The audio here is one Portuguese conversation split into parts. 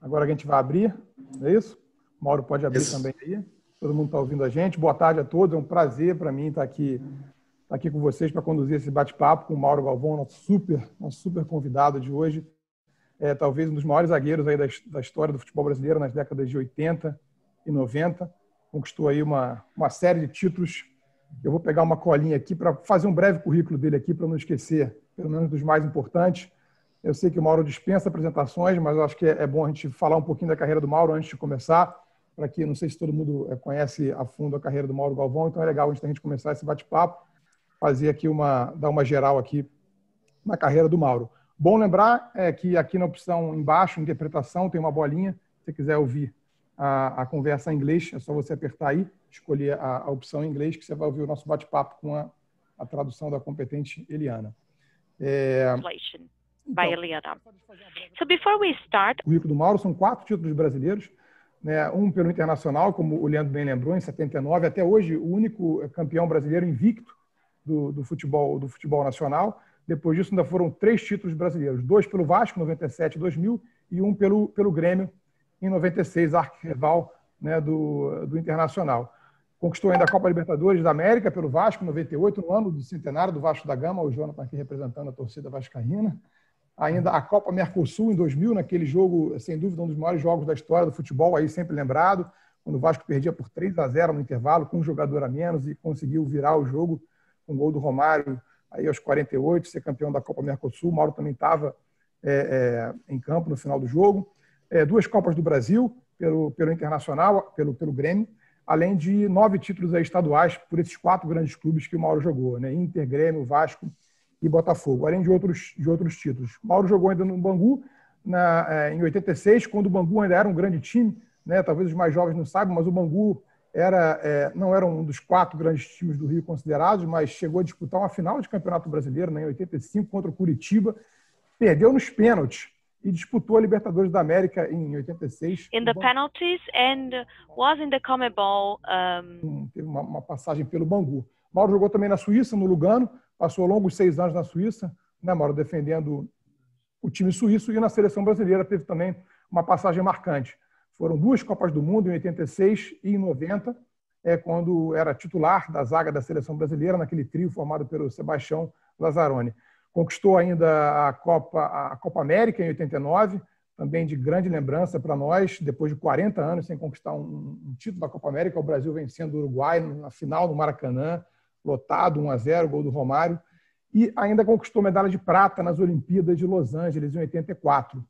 Agora a gente vai abrir, não é isso? O Mauro pode abrir também aí. Todo mundo está ouvindo a gente. Boa tarde a todos. É um prazer para mim estar aqui com vocês para conduzir esse bate-papo com o Mauro Galvão, nosso super convidado de hoje. Talvez um dos maiores zagueiros aí da história do futebol brasileiro nas décadas de 80 e 90. Conquistou aí uma série de títulos. Eu vou pegar uma colinha aqui para fazer um breve currículo dele aqui, para não esquecer, pelo menos dos mais importantes. Eu sei que o Mauro dispensa apresentações, mas eu acho que é bom a gente falar um pouquinho da carreira do Mauro antes de começar, para que, não sei se todo mundo conhece a fundo a carreira do Mauro Galvão, então é legal antes da gente começar esse bate-papo, fazer aqui dar uma geral aqui na carreira do Mauro. Bom lembrar que aqui na opção embaixo, interpretação, tem uma bolinha. Se você quiser ouvir a conversa em inglês, é só você apertar aí, escolher a opção em inglês, que você vai ouvir o nosso bate-papo com a tradução da competente Eliana. By Eliana. So before we start, o currículo do Mauro são 4 títulos brasileiros, né? Um pelo Internacional, como o Leandro bem lembrou, em 79, até hoje o único campeão brasileiro invicto do futebol nacional. Depois disso ainda foram 3 títulos brasileiros, 2 pelo Vasco, 97 e 2000, e 1 pelo Grêmio, em 96, arquirrival, né, do Internacional. Conquistou ainda a Copa Libertadores da América pelo Vasco, em 98, no ano do centenário do Vasco da Gama, o Jonathan aqui representando a torcida vascaína. Ainda a Copa Mercosul, em 2000, naquele jogo, sem dúvida, um dos maiores jogos da história do futebol, aí sempre lembrado, quando o Vasco perdia por 3-0 no intervalo, com um jogador a menos, e conseguiu virar o jogo com o gol do Romário, aí aos 48, ser campeão da Copa Mercosul. O Mauro também estava em campo no final do jogo. 2 Copas do Brasil, pelo Internacional, pelo Grêmio, além de 9 títulos estaduais por esses 4 grandes clubes que o Mauro jogou, né? Inter, Grêmio, Vasco e Botafogo, além de outros títulos. O Mauro jogou ainda no Bangu em 86, quando o Bangu ainda era um grande time, né? Talvez os mais jovens não saibam, mas o Bangu não era um dos 4 grandes times do Rio considerados, mas chegou a disputar uma final de Campeonato Brasileiro, né, em 85 contra o Curitiba, perdeu nos pênaltis e disputou a Libertadores da América em 86. In the penalties and was in the CONMEBOL. Teve uma passagem pelo Bangu. Mauro jogou também na Suíça, no Lugano, passou longos 6 anos na Suíça, né, Mauro, defendendo o time suíço, e na seleção brasileira teve também uma passagem marcante. Foram 2 Copas do Mundo, em 86 e em 90, quando era titular da zaga da seleção brasileira, naquele trio formado pelo Sebastião Lazzaroni. Conquistou ainda a Copa América em 89, também de grande lembrança para nós, depois de 40 anos sem conquistar um título da Copa América, o Brasil vencendo o Uruguai na final no Maracanã, lotado, 1-0, gol do Romário, e ainda conquistou medalha de prata nas Olimpíadas de Los Angeles em 84.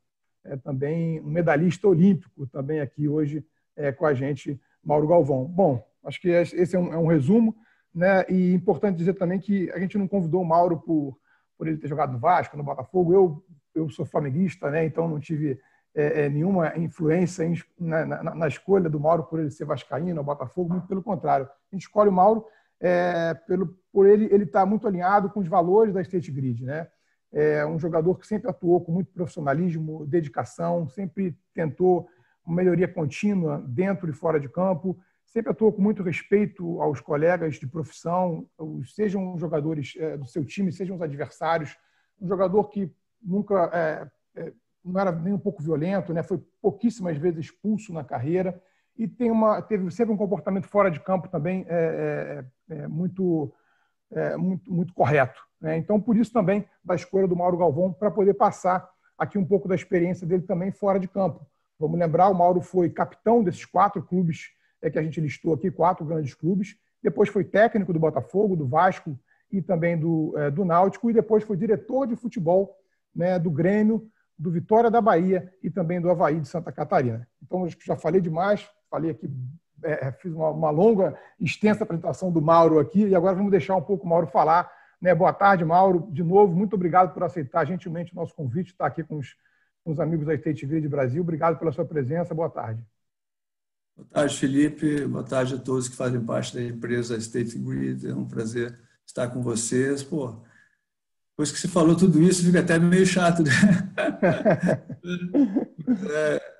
Também um medalhista olímpico, também aqui hoje com a gente, Mauro Galvão. Bom, acho que esse é um resumo, né? E importante dizer também que a gente não convidou o Mauro por ele ter jogado no Vasco, no Botafogo. Eu sou flamenguista, né? Então não tive nenhuma influência na escolha do Mauro por ele ser vascaíno, no Botafogo, muito pelo contrário. A gente escolhe o Mauro por ele estar muito alinhado com os valores da State Grid, né? É um jogador que sempre atuou com muito profissionalismo, dedicação, sempre tentou uma melhoria contínua dentro e fora de campo, sempre atuou com muito respeito aos colegas de profissão, sejam os jogadores do seu time, sejam os adversários. Um jogador que nunca não era nem um pouco violento, né? Foi pouquíssimas vezes expulso na carreira e teve sempre um comportamento fora de campo também muito correto, né? Então, por isso também da escolha do Mauro Galvão, para poder passar aqui um pouco da experiência dele também fora de campo. Vamos lembrar, o Mauro foi capitão desses 4 clubes que a gente listou aqui, 4 grandes clubes. Depois foi técnico do Botafogo, do Vasco e também do Náutico. E depois foi diretor de futebol, né, do Grêmio, do Vitória da Bahia e também do Avaí de Santa Catarina. Então, acho que já falei demais. Falei aqui, fiz uma longa, extensa apresentação do Mauro aqui. E agora vamos deixar um pouco o Mauro falar, né? Boa tarde, Mauro. De novo, muito obrigado por aceitar gentilmente o nosso convite, estar aqui com os amigos da State Grid Brasil. Obrigado pela sua presença. Boa tarde. Boa tarde, Felipe. Boa tarde a todos que fazem parte da empresa State Grid. É um prazer estar com vocês. Pô, depois que você falou tudo isso, fica até meio chato, né?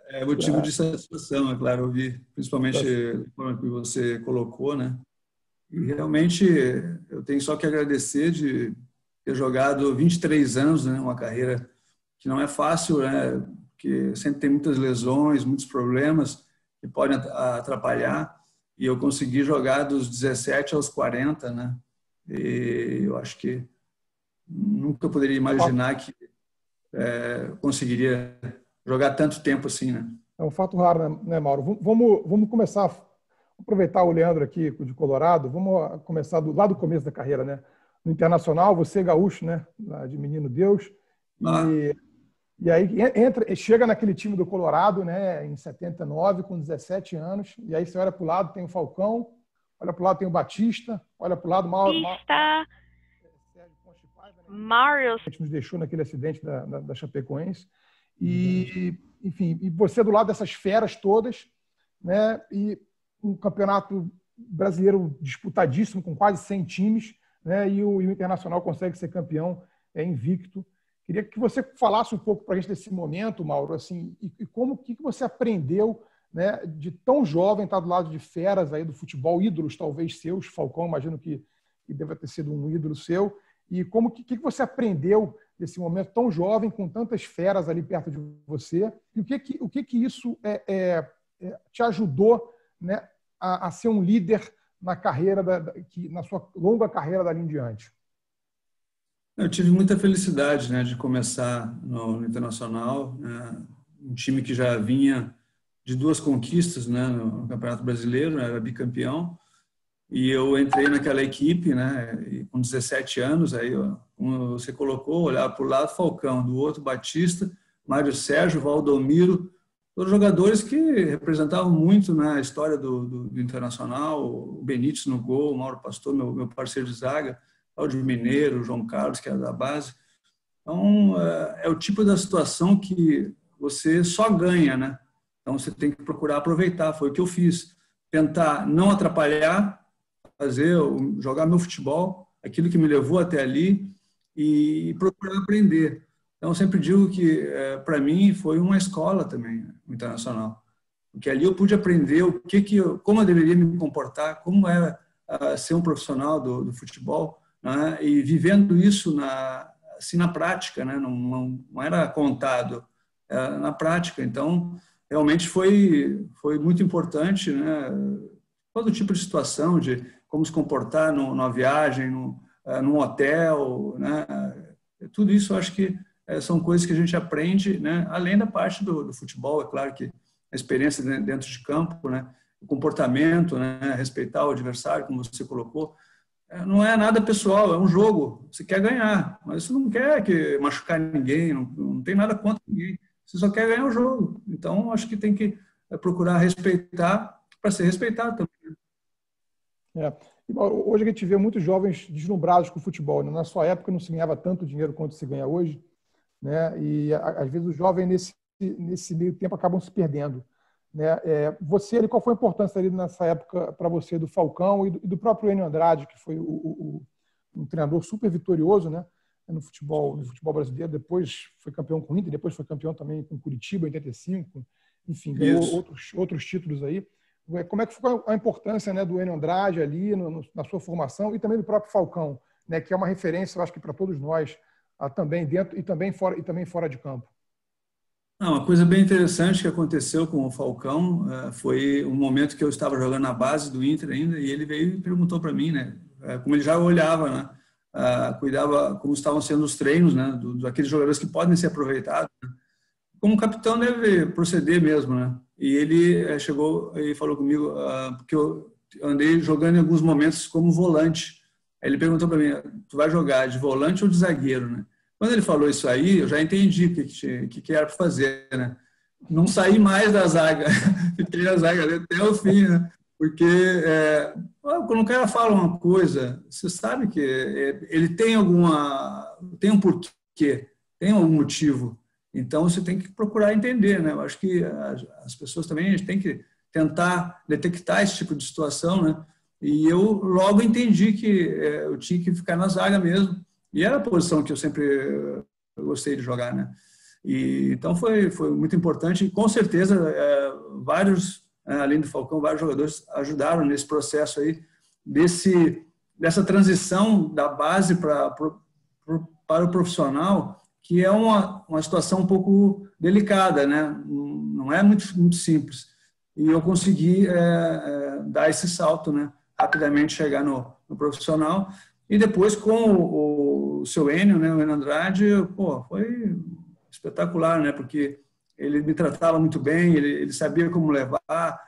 É motivo de satisfação, é claro, ouvir, principalmente a forma que você colocou, né? E realmente eu tenho só que agradecer de ter jogado 23 anos, né? Uma carreira que não é fácil, né? Que sempre tem muitas lesões, muitos problemas que podem atrapalhar. E eu consegui jogar dos 17 aos 40, né? E eu acho que nunca poderia imaginar que conseguiria jogar tanto tempo assim, né? É um fato raro, né, Mauro? Vamos começar, aproveitar o Leandro aqui de Colorado, vamos começar lá do começo da carreira, né? No Internacional, você é gaúcho, né? De Menino Deus. E aí chega naquele time do Colorado, né? Em 79, com 17 anos. E aí você olha para o lado, tem o Falcão, olha para o lado, tem o Batista, olha para o lado, Mário. A gente nos deixou naquele acidente da Chapecoense. E, enfim, e você do lado dessas feras todas, né? E um campeonato brasileiro disputadíssimo, com quase 100 times, né? E o Internacional consegue ser campeão invicto. Queria que você falasse um pouco para a gente desse momento, Mauro, assim, e como que você aprendeu, né, de tão jovem estar do lado de feras aí do futebol, ídolos talvez seus, Falcão, imagino que deva ter sido um ídolo seu, e como que você aprendeu desse momento tão jovem, com tantas feras ali perto de você, e o que isso te ajudou, né, a ser um líder na carreira, na sua longa carreira dali em diante? Eu tive muita felicidade, né, de começar no Internacional, né, um time que já vinha de 2 conquistas, né, no Campeonato Brasileiro, era bicampeão, e eu entrei naquela equipe, né, e com 17 anos, aí, como você colocou, olhar para o lado Falcão, do outro Batista, Mário Sérgio, Valdomiro, todos jogadores que representavam muito na história do Internacional, o Benítez no gol, o Mauro Pastor, meu parceiro de zaga, Cláudio Mineiro, João Carlos, que era da base. Então, é o tipo da situação que você só ganha, né? Então, você tem que procurar aproveitar. Foi o que eu fiz. Tentar não atrapalhar, jogar meu futebol, aquilo que me levou até ali, e procurar aprender. Então, eu sempre digo que, para mim, foi uma escola também, o Internacional. Porque ali eu pude aprender como eu deveria me comportar, como era ser um profissional do futebol, né? E vivendo isso na prática, né? Não era contado, era na prática. Então, realmente foi muito importante, né? Todo tipo de situação, de como se comportar numa viagem, num hotel, né? Tudo isso eu acho que são coisas que a gente aprende, né? Além da parte do futebol, é claro que a experiência dentro de campo, né? O comportamento, né? Respeitar o adversário, como você colocou. Não é nada pessoal, é um jogo. Você quer ganhar, mas você não quer machucar ninguém, não tem nada contra ninguém. Você só quer ganhar o jogo. Então, acho que tem que procurar respeitar para ser respeitado também. Hoje a gente vê muitos jovens deslumbrados com o futebol, né? Na sua época não se ganhava tanto dinheiro quanto se ganha hoje, né? E às vezes os jovens nesse meio tempo acabam se perdendo, né? Você, qual foi a importância ali nessa época para você do Falcão e do próprio Enio Andrade, que foi um treinador super vitorioso, né? No futebol brasileiro, depois foi campeão com o Inter, depois foi campeão também com Curitiba em 85, enfim, ganhou outros títulos aí. Como é que foi a importância, né, do Enio Andrade ali na sua formação e também do próprio Falcão, né, que é uma referência, eu acho que para todos nós, também dentro e também fora de campo? Uma coisa bem interessante que aconteceu com o Falcão foi um momento que eu estava jogando na base do Inter ainda, e ele veio e perguntou para mim, né, como ele já olhava, né, cuidava como estavam sendo os treinos, né, daqueles jogadores que podem ser aproveitados, né, como o capitão deve proceder mesmo, né. E ele chegou e falou comigo, porque eu andei jogando em alguns momentos como volante. Aí ele perguntou para mim, tu vai jogar de volante ou de zagueiro, né? Quando ele falou isso aí, eu já entendi o que era para fazer, né? Não saí mais da zaga, fiquei na zaga até o fim, né? Porque quando o cara fala uma coisa, você sabe que ele tem um porquê, tem algum motivo. Então, você tem que procurar entender, né? Eu acho que as pessoas também, a gente tem que tentar detectar esse tipo de situação, né? E eu logo entendi que eu tinha que ficar na zaga mesmo. E era a posição que eu sempre gostei de jogar, né? E, então, foi muito importante. E, com certeza, além do Falcão, vários jogadores ajudaram nesse processo aí, dessa transição da base para o profissional, que é uma situação um pouco delicada, né? Não é muito simples. E eu consegui dar esse salto, né? Rapidamente chegar no profissional. E depois, com o seu Enio, né? O Enio Andrade, pô, foi espetacular, né? Porque ele me tratava muito bem, ele sabia como levar,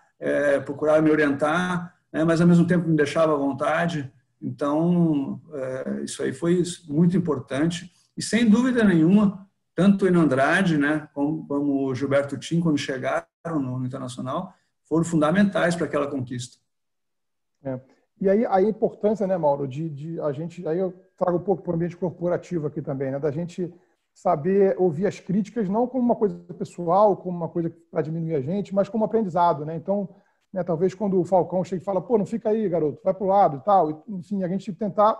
procurava me orientar, né? Mas ao mesmo tempo me deixava à vontade. Então, isso aí foi muito importante. E sem dúvida nenhuma, tanto o Enio Andrade, né, como o Gilberto Tim, quando chegaram no Internacional, foram fundamentais para aquela conquista. E aí a importância, né, Mauro, de a gente, aí eu trago um pouco para o ambiente corporativo aqui também, né, da gente saber ouvir as críticas não como uma coisa pessoal, como uma coisa para diminuir a gente, mas como aprendizado, né? Então, né, talvez quando o Falcão chega e fala, pô, não fica aí, garoto, vai para o lado e tal, enfim, a gente tentar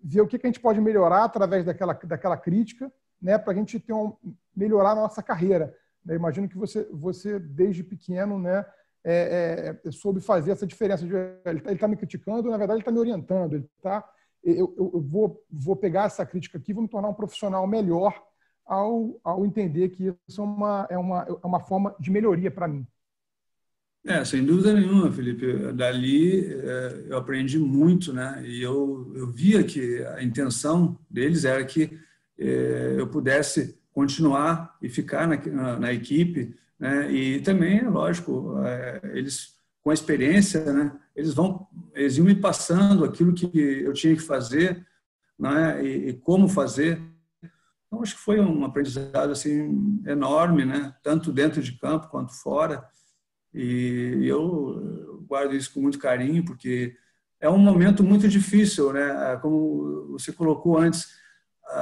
ver o que a gente pode melhorar através daquela crítica, né, para a gente melhorar a nossa carreira. Eu imagino que você desde pequeno, né, soube fazer essa diferença. Ele está me criticando, na verdade ele está me orientando. Eu vou pegar essa crítica aqui e vou me tornar um profissional melhor ao entender que isso é uma forma de melhoria para mim. Sem dúvida nenhuma, Felipe. Dali eu aprendi muito, né? E eu via que a intenção deles era que eu pudesse continuar e ficar na equipe, né? E também, lógico, eles com a experiência, né? Eles iam me passando aquilo que eu tinha que fazer, né? E como fazer. Então acho que foi um aprendizado assim enorme, né? Tanto dentro de campo quanto fora. E eu guardo isso com muito carinho, porque é um momento muito difícil, né? Como você colocou antes,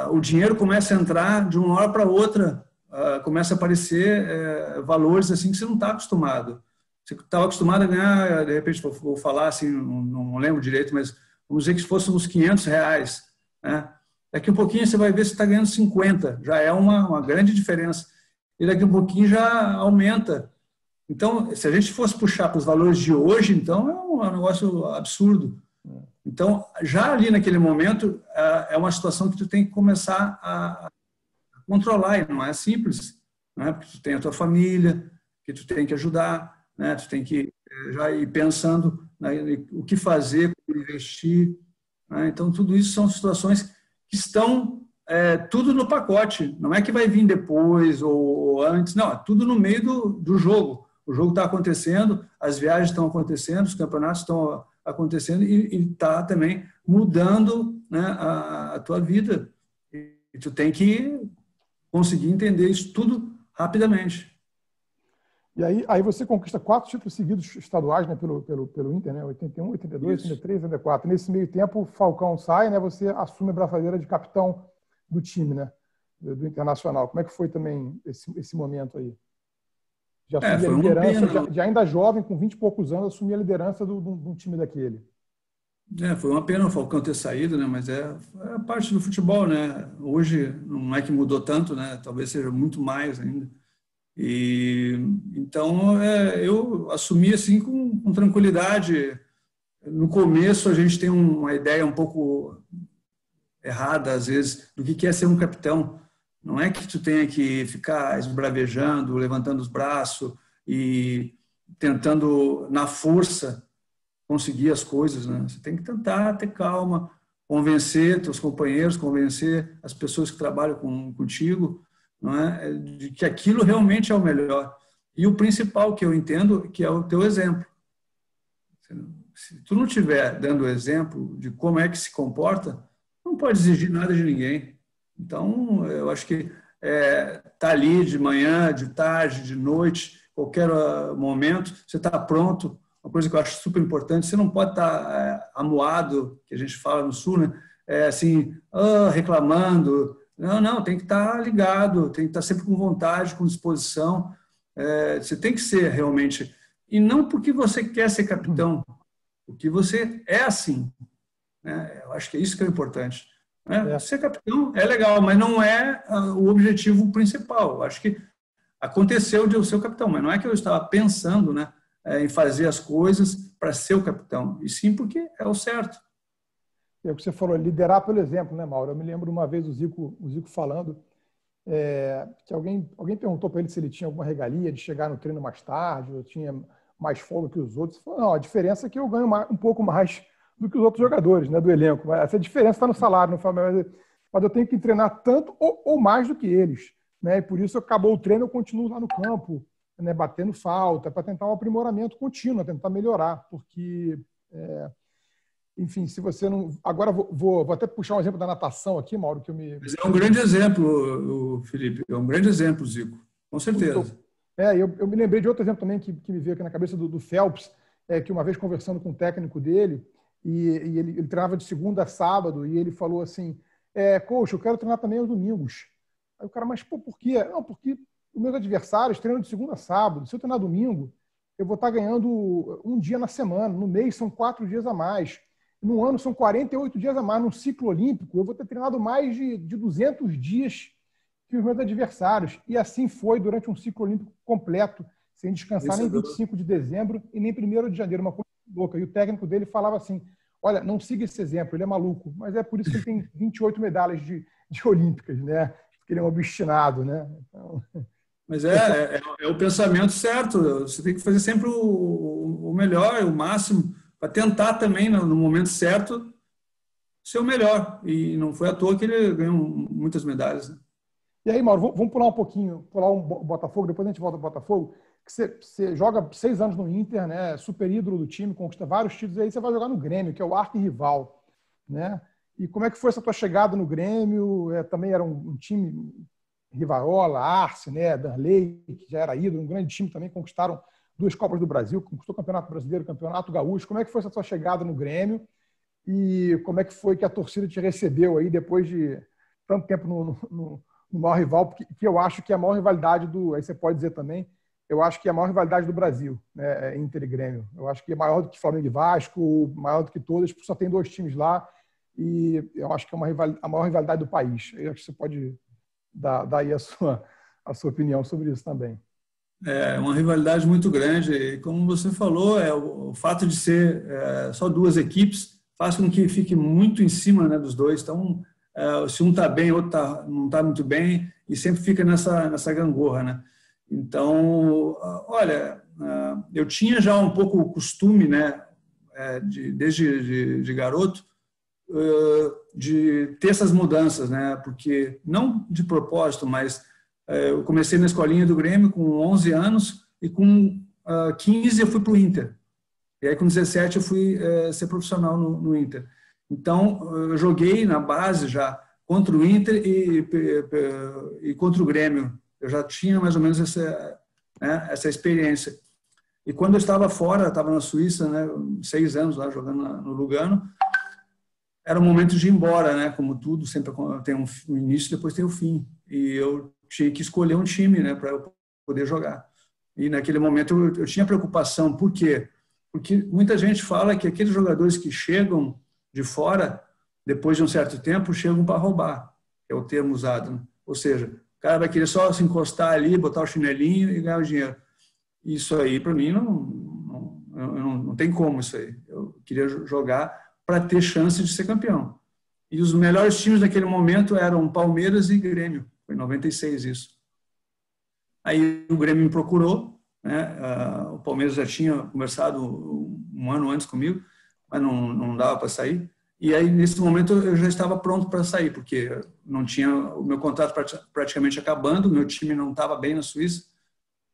o dinheiro começa a entrar de uma hora para outra, começa a aparecer valores assim que você não está acostumado. Você estava acostumado a ganhar, de repente, vou falar assim, não lembro direito, mas vamos dizer que fossem uns R$500, né? Daqui um pouquinho você vai ver se está ganhando 50, já é uma grande diferença. E daqui um pouquinho já aumenta. Então, se a gente fosse puxar para os valores de hoje, então é um negócio absurdo. Então, já ali naquele momento, é uma situação que tu tem que começar a controlar, e não é simples, né? Porque tu tem a tua família, que tu tem que ajudar, né? Tu tem que já ir pensando o que fazer, como investir, né? Então, tudo isso são situações que estão tudo no pacote, não é que vai vir depois ou antes, não, é tudo no meio do jogo. O jogo está acontecendo, as viagens estão acontecendo, os campeonatos estão acontecendo e está também mudando, né, a tua vida. E tu tem que conseguir entender isso tudo rapidamente. E aí você conquista 4 títulos seguidos estaduais, né, pelo Inter, né, 81, 82, 83, 84. Nesse meio tempo, o Falcão sai, né, você assume a braçadeira de capitão do time, né, do Internacional. Como é que foi também esse momento aí? Já assumia a liderança, já ainda jovem, com 20 e poucos anos, assumia a liderança de um time daquele. Foi uma pena o Falcão ter saído, né? Mas é parte do futebol, né? Hoje não é que mudou tanto, né? Talvez seja muito mais ainda. E então eu assumi assim com tranquilidade. No começo a gente tem uma ideia um pouco errada às vezes do que é ser um capitão. Não é que tu tenha que ficar esbravejando, levantando os braços e tentando, na força, conseguir as coisas, né? Você tem que tentar ter calma, convencer teus companheiros, convencer as pessoas que trabalham contigo, não é? De que aquilo realmente é o melhor. E o principal que eu entendo que é o teu exemplo. Se tu não estiver dando exemplo de como é que se comporta, não pode exigir nada de ninguém. Então, eu acho que tá ali de manhã, de tarde, de noite, qualquer momento, você está pronto. Uma coisa que eu acho super importante, você não pode estar amuado, que a gente fala no Sul, né? Assim, reclamando. Não, tem que estar ligado, tem que estar sempre com vontade, com disposição. Você tem que ser realmente, e não porque você quer ser capitão, porque você é assim, né? Eu acho que é isso que é importante. Ser capitão é legal, mas não é o objetivo principal. Eu acho que aconteceu de eu ser o capitão, mas não é que eu estava pensando, né, em fazer as coisas para ser o capitão, e sim porque é o certo. é o que você falou, liderar pelo exemplo, né, Mauro? Eu me lembro uma vez o Zico falando que alguém perguntou para ele se ele tinha alguma regalia de chegar no treino mais tarde, ou tinha mais folga que os outros. Ele falou, não, a diferença é que eu ganho um pouco mais do que os outros jogadores, né, do elenco. Essa diferença está no salário, no Flamengo, mas eu tenho que treinar tanto ou mais do que eles, né? E por isso acabou o treino, eu continuo lá no campo, né, batendo falta, para tentar um aprimoramento contínuo, tentar melhorar, porque enfim, se você não... Agora vou até puxar um exemplo da natação aqui, Mauro, que eu me... Mas é um grande exemplo, Felipe. É um grande exemplo, Zico. Com certeza. Eu me lembrei de outro exemplo também que me veio aqui na cabeça do Phelps, que uma vez conversando com o técnico dele, e ele treinava de segunda a sábado, e ele falou assim, coach, eu quero treinar também aos domingos. Aí o cara, mas pô, por quê? Não, porque os meus adversários treinam de segunda a sábado. Se eu treinar domingo, eu vou estar ganhando um dia na semana. No mês são 4 dias a mais. No ano são 48 dias a mais. No ciclo olímpico, eu vou ter treinado mais de 200 dias que os meus adversários. E assim foi durante um ciclo olímpico completo, sem descansar nem 25 de dezembro e nem 1º de janeiro. Uma coisa louca. E o técnico dele falava assim, olha, não siga esse exemplo, ele é maluco. Mas é por isso que ele tem 28 medalhas de olímpicas, né? Porque ele é um obstinado, né? Então... Mas é o pensamento certo. Você tem que fazer sempre o melhor, o máximo, para tentar também, no momento certo, ser o melhor. E não foi à toa que ele ganhou muitas medalhas. Né? E aí, Mauro, vamos pular um pouquinho, pular um Botafogo, depois a gente volta ao Botafogo, que você joga 6 anos no Inter, né? Super ídolo do time, conquista vários títulos, e aí você vai jogar no Grêmio, que é o arquirrival, né? E como é que foi essa tua chegada no Grêmio? Também era um time Rivarola, Arce, né? Darley, que já era ídolo, um grande time também, conquistaram 2 Copas do Brasil, conquistou o Campeonato Brasileiro, Campeonato Gaúcho. Como é que foi essa tua chegada no Grêmio? E como é que foi que a torcida te recebeu aí depois de tanto tempo no maior rival? Que eu acho que é a maior rivalidade aí você pode dizer também, eu acho que é a maior rivalidade do Brasil, né? Inter e Grêmio. Eu acho que é maior do que Flamengo e Vasco, maior do que todas, porque só tem 2 times lá. E eu acho que é a maior rivalidade do país. Eu acho que você pode dar aí a sua opinião sobre isso também. É uma rivalidade muito grande. E como você falou, o fato de ser só 2 equipes faz com que fique muito em cima, né, dos dois. Então, se um está bem, outro não está muito bem, e sempre fica nessa gangorra, né? Então, olha, eu tinha já um pouco o costume, né, desde de garoto, de ter essas mudanças, né? Porque não de propósito, mas eu comecei na escolinha do Grêmio com 11 anos e com 15 eu fui para o Inter. E aí com 17 eu fui ser profissional no Inter. Então eu joguei na base já contra o Inter e contra o Grêmio. Eu já tinha mais ou menos essa experiência. E quando eu estava fora, estava na Suíça, né, 6 anos lá jogando no Lugano, era o momento de ir embora, né? Como tudo, sempre tem um início, depois tem o fim. E eu tinha que escolher um time, né, para eu poder jogar. E naquele momento eu tinha preocupação. Por quê? Porque muita gente fala que aqueles jogadores que chegam de fora, depois de um certo tempo, chegam para roubar. É o termo usado. Né? Ou seja, o cara vai querer só se encostar ali, botar o chinelinho e ganhar o dinheiro. Isso aí, para mim, não tem como isso aí. Eu queria jogar para ter chance de ser campeão. E os melhores times naquele momento eram Palmeiras e Grêmio. Foi em 96 isso. Aí o Grêmio me procurou, né? O Palmeiras já tinha conversado um ano antes comigo, mas não dava para sair. E aí, nesse momento, eu já estava pronto para sair, porque não tinha o meu contrato praticamente acabando, o meu time não estava bem na Suíça.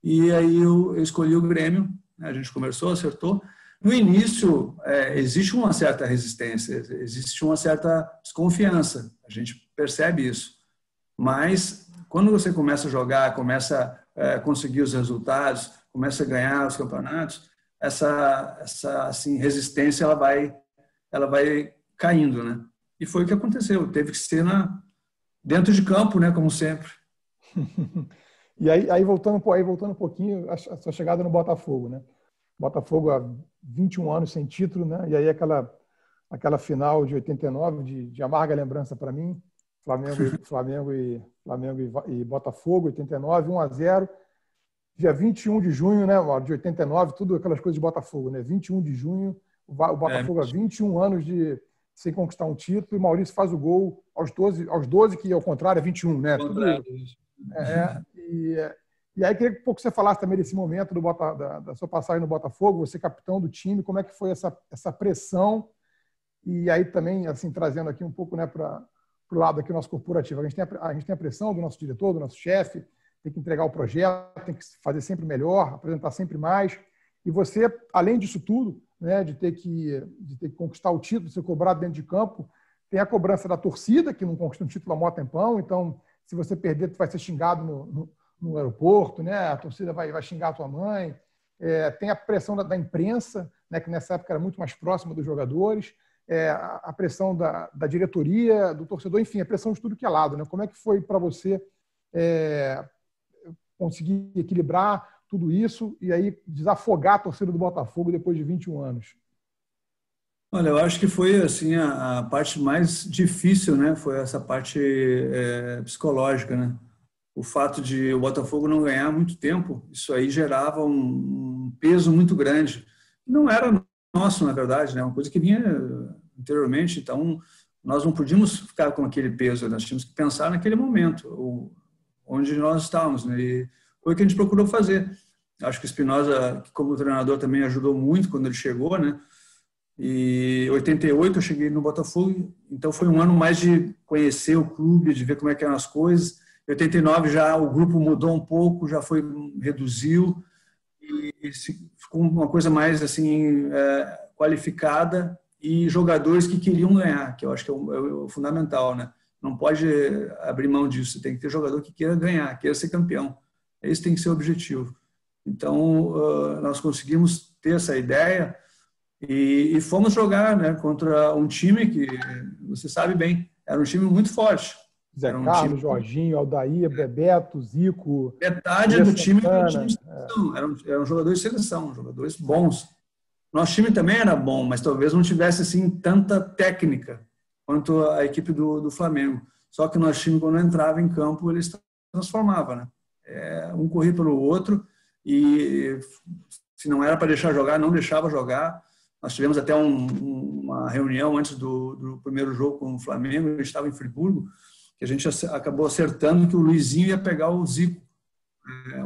E aí eu escolhi o Grêmio, né? A gente conversou, acertou. No início, existe uma certa resistência, existe uma certa desconfiança, a gente percebe isso. Mas, quando você começa a jogar, começa a conseguir os resultados, começa a ganhar os campeonatos, essa assim, resistência ela vai caindo, né? E foi o que aconteceu, teve que ser dentro de campo, né, como sempre. E aí voltando um pouquinho, a sua chegada no Botafogo, né? Botafogo há 21 anos sem título, né? E aí aquela final de 89 de amarga lembrança para mim, Flamengo e Botafogo, 89, 1-0. Dia 21 de junho, né, de 89, tudo aquelas coisas de Botafogo, né? 21 de junho, o Botafogo há 21 anos de sem conquistar um título, e o Maurício faz o gol aos 12 que ao contrário é 21, né? Tudo, e aí queria que um pouco você falasse também desse momento da sua passagem no Botafogo, você capitão do time, como é que foi essa pressão, e aí também, assim, trazendo aqui um pouco, né, para o lado aqui do nosso corporativo. A gente tem a pressão do nosso diretor, do nosso chefe, tem que entregar o projeto, tem que fazer sempre melhor, apresentar sempre mais. E você, além disso tudo, né, de ter que conquistar o título, ser cobrado dentro de campo, tem a cobrança da torcida, que não conquista um título há mó tempão, então, se você perder, tu vai ser xingado no aeroporto, né? A torcida vai xingar a tua mãe. Tem a pressão da imprensa, né, que nessa época era muito mais próxima dos jogadores, a pressão da diretoria, do torcedor, enfim, a pressão de tudo que é lado, né? Como é que foi para você conseguir equilibrar tudo isso e aí desafogar a torcida do Botafogo depois de 21 anos? Olha, eu acho que foi assim a parte mais difícil, né? Foi essa parte psicológica, né? O fato de o Botafogo não ganhar há muito tempo, isso aí gerava um peso muito grande. Não era nosso, na verdade, né? Uma coisa que vinha anteriormente, então nós não podíamos ficar com aquele peso, nós tínhamos que pensar naquele momento, onde nós estávamos, né? E foi o que a gente procurou fazer. Acho que o Espinosa, como treinador, também ajudou muito quando ele chegou, né? E em 88 eu cheguei no Botafogo, então foi um ano mais de conhecer o clube, de ver como é que eram as coisas. Em 89 já o grupo mudou um pouco, já reduziu e ficou uma coisa mais assim qualificada e jogadores que queriam ganhar, que eu acho que é o fundamental, né? Não pode abrir mão disso, tem que ter jogador que queira ganhar, queira ser campeão. Esse tem que ser o objetivo. Então nós conseguimos ter essa ideia e fomos jogar, né, contra um time que você sabe bem, era um time muito forte. Zé Carlos, Jorginho, Aldair, Bebeto, Zico. Metade do time era time de seleção, eram jogadores de seleção, jogadores bons. Nosso time também era bom, mas talvez não tivesse assim tanta técnica quanto a equipe do Flamengo. Só que nosso time, quando entrava em campo, ele se transformava, né? Um corria pelo outro e se não era para deixar jogar, não deixava jogar. Nós tivemos até uma reunião antes do primeiro jogo com o Flamengo, a gente estava em Friburgo, que a gente acabou acertando que o Luizinho ia pegar o Zico,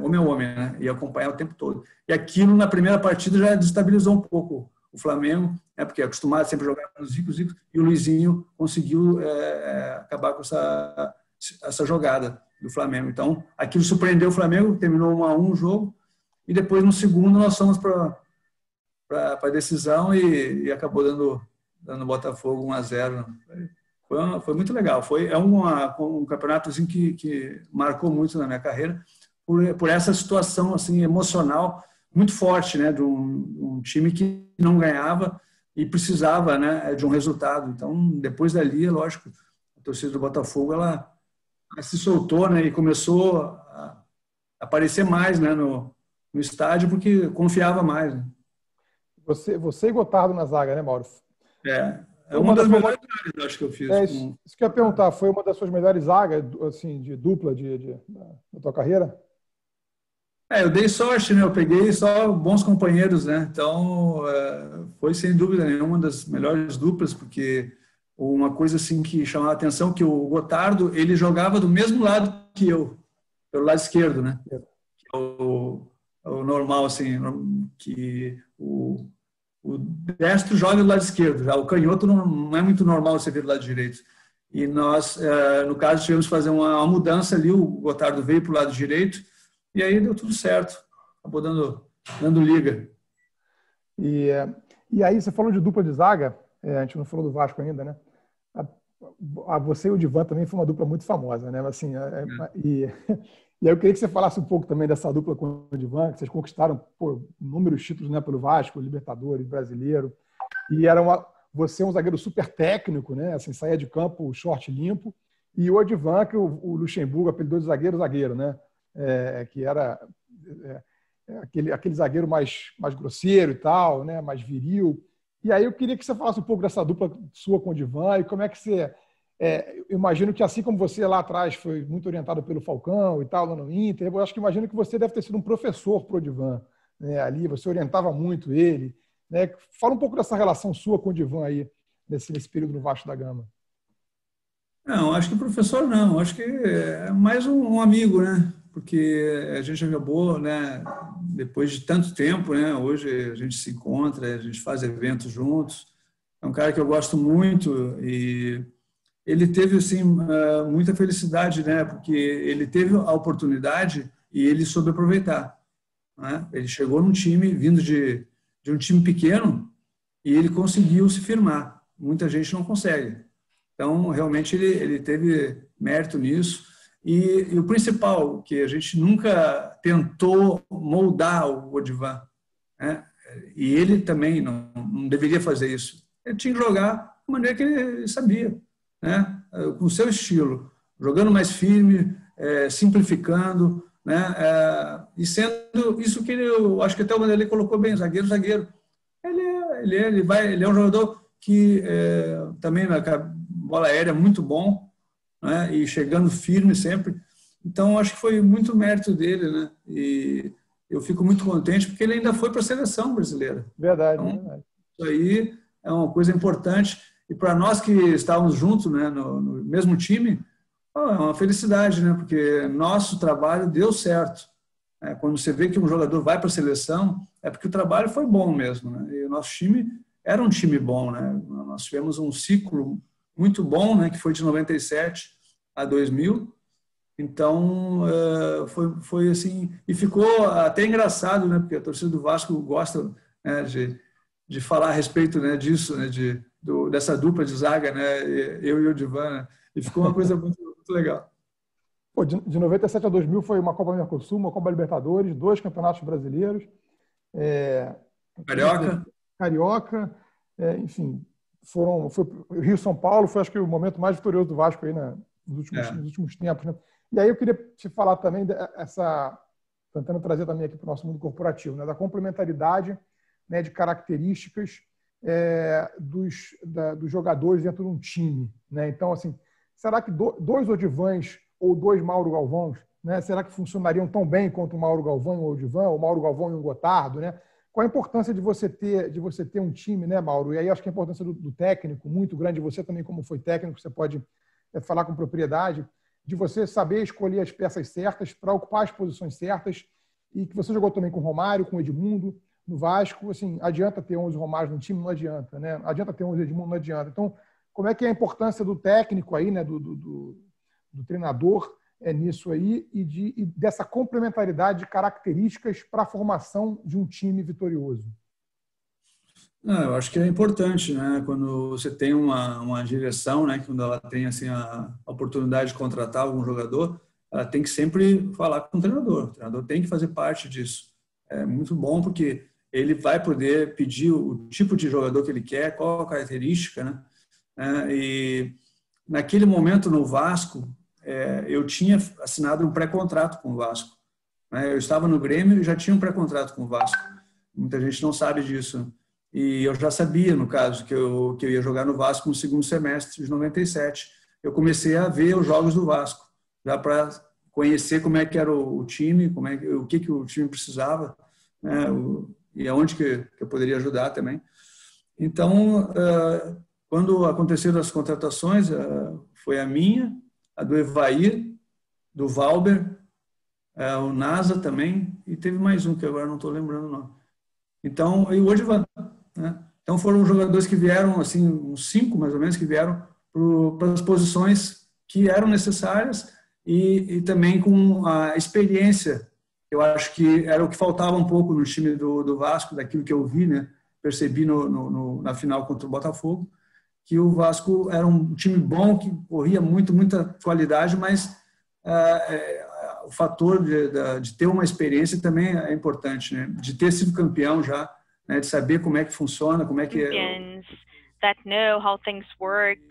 homem a homem, né? Ia acompanhar o tempo todo. E aquilo, na primeira partida, já destabilizou um pouco o Flamengo, né? Porque é acostumado sempre a jogar com o Zico, e o Luizinho conseguiu acabar com essa jogada do Flamengo. Então, aquilo surpreendeu o Flamengo, terminou 1-1 o jogo, e depois, no segundo, nós fomos para a decisão e acabou dando Botafogo 1-0. Foi muito legal. Foi um campeonato assim, que marcou muito na minha carreira por essa situação assim, emocional muito forte, né, de um time que não ganhava e precisava, né, de um resultado. Então, depois dali, é lógico, a torcida do Botafogo ela se soltou, né, e começou a aparecer mais, né, no estádio porque confiava mais. Né? Você e Gotardo na zaga, né, Mauro? É uma das melhores zagas, acho que eu fiz. Isso que eu ia perguntar, foi uma das suas melhores zagas, assim, de dupla da tua carreira? Eu dei sorte, né? Eu peguei só bons companheiros, né? Então, foi sem dúvida nenhuma uma das melhores duplas, porque uma coisa assim que chamava a atenção, que o Gotardo, ele jogava do mesmo lado que eu, pelo lado esquerdo, né? Que é o normal, assim, que o destro joga do lado esquerdo, já o canhoto não é muito normal você ver do lado direito. E nós, no caso, tivemos que fazer uma mudança ali, o Gotardo veio para o lado direito, e aí deu tudo certo, acabou dando liga. E aí, você falou de dupla de zaga, a gente não falou do Vasco ainda, né? Você e o Divan também foi uma dupla muito famosa, né? Assim, e aí eu queria que você falasse um pouco também dessa dupla com o Divan, que vocês conquistaram inúmeros títulos, né, pelo Vasco, Libertadores, Brasileiro, e você é um zagueiro super técnico, né? Assim, saía de campo short limpo, e o Odivan, que o Luxemburgo apelidou de zagueiro, né? Que era aquele zagueiro mais grosseiro e tal, né? Mais viril. E aí eu queria que você falasse um pouco dessa dupla sua com o Odivan e como é que você... eu imagino que assim como você lá atrás foi muito orientado pelo Falcão e tal, lá no Inter, eu acho que imagino que você deve ter sido um professor para o Odivan, né? Ali você orientava muito ele, né? Fala um pouco dessa relação sua com o Odivan aí, nesse período no Vasco da Gama? Não, acho que professor não, acho que é mais um amigo, né? Porque a gente acabou, né, depois de tanto tempo, né, hoje a gente se encontra, a gente faz eventos juntos. É um cara que eu gosto muito e ele teve assim muita felicidade, né? Porque ele teve a oportunidade e ele soube aproveitar, né? Ele chegou num time vindo de um time pequeno e ele conseguiu se firmar. Muita gente não consegue. Então, realmente, ele teve mérito nisso. E o principal, que a gente nunca tentou moldar o Odivan, né? E ele também não deveria fazer isso. Ele tinha que jogar da maneira que ele sabia, né? Com o seu estilo, jogando mais firme, simplificando, né? E sendo isso que eu acho que até o Vanderlei colocou bem, zagueiro. Ele é um jogador que também na bola aérea é muito bom, né? E chegando firme sempre. Então, acho que foi muito mérito dele, né? E eu fico muito contente porque ele ainda foi para a seleção brasileira. Verdade, então, verdade. Isso aí é uma coisa importante. E para nós que estávamos juntos, né, no mesmo time, é uma felicidade, né? Porque nosso trabalho deu certo. Quando você vê que um jogador vai para a seleção, é porque o trabalho foi bom mesmo, né? E o nosso time era um time bom, né? Nós tivemos um ciclo muito bom, né? Que foi de 97 a 2000. Então, foi assim... E ficou até engraçado, né? Porque a torcida do Vasco gosta, né, de falar a respeito, né, disso, né? Dessa dupla de zaga, né? Eu e o Odivan, né? E ficou uma coisa muito, muito legal. Pô, de 97 a 2000 foi uma Copa Mercosul, uma Copa Libertadores, 2 campeonatos brasileiros. Carioca, enfim, foi o Rio-São Paulo, foi acho que o momento mais vitorioso do Vasco aí, né, nos últimos tempos, né? E aí eu queria te falar também tentando trazer também aqui para o nosso mundo corporativo, né, da complementaridade, né, de características dos jogadores dentro de um time, né? Então, assim, será que dois Odivans ou 2 Mauro Galvões, né, será que funcionariam tão bem quanto o Mauro Galvão e o Odivan, ou o Mauro Galvão e o Gotardo, né? Qual a importância de você ter um time, né, Mauro? E aí acho que a importância do técnico, muito grande, você também como foi técnico, você pode falar com propriedade, de você saber escolher as peças certas para ocupar as posições certas, e que você jogou também com o Romário, com o Edmundo, no Vasco, assim, adianta ter 11 Romários no time? Não adianta, né? Adianta ter 11 Edmundo? Não adianta. Então, como é que é a importância do técnico aí, né, do treinador nisso aí e dessa complementaridade de características para a formação de um time vitorioso? Eu acho que é importante, né? Quando você tem uma direção, né? Quando ela tem assim a oportunidade de contratar algum jogador, ela tem que sempre falar com o treinador tem que fazer parte disso. É muito bom porque ele vai poder pedir o tipo de jogador que ele quer, qual a característica, né? E naquele momento no Vasco, eu tinha assinado um pré-contrato com o Vasco. Eu estava no Grêmio e já tinha um pré-contrato com o Vasco. Muita gente não sabe disso. E eu já sabia, no caso, que eu ia jogar no Vasco no segundo semestre de 97. Eu comecei a ver os jogos do Vasco, já para conhecer como é que era o time, o que o time precisava, né, e aonde que eu poderia ajudar também. Então, quando aconteceram as contratações, foi a minha, a do Evair, do Valber, o NASA também, e teve mais um que agora não estou lembrando o nome. Então, e o Odivan, né? Então foram jogadores que vieram, assim, uns 5 mais ou menos, que vieram para as posições que eram necessárias e também com a experiência. Eu acho que era o que faltava um pouco no time do Vasco, daquilo que eu vi, né? Percebi na final contra o Botafogo, que o Vasco era um time bom, que corria muita qualidade, mas o fator de ter uma experiência também é importante, né? De ter sido campeão já, né? De saber como é que funciona, como é que that know how things work.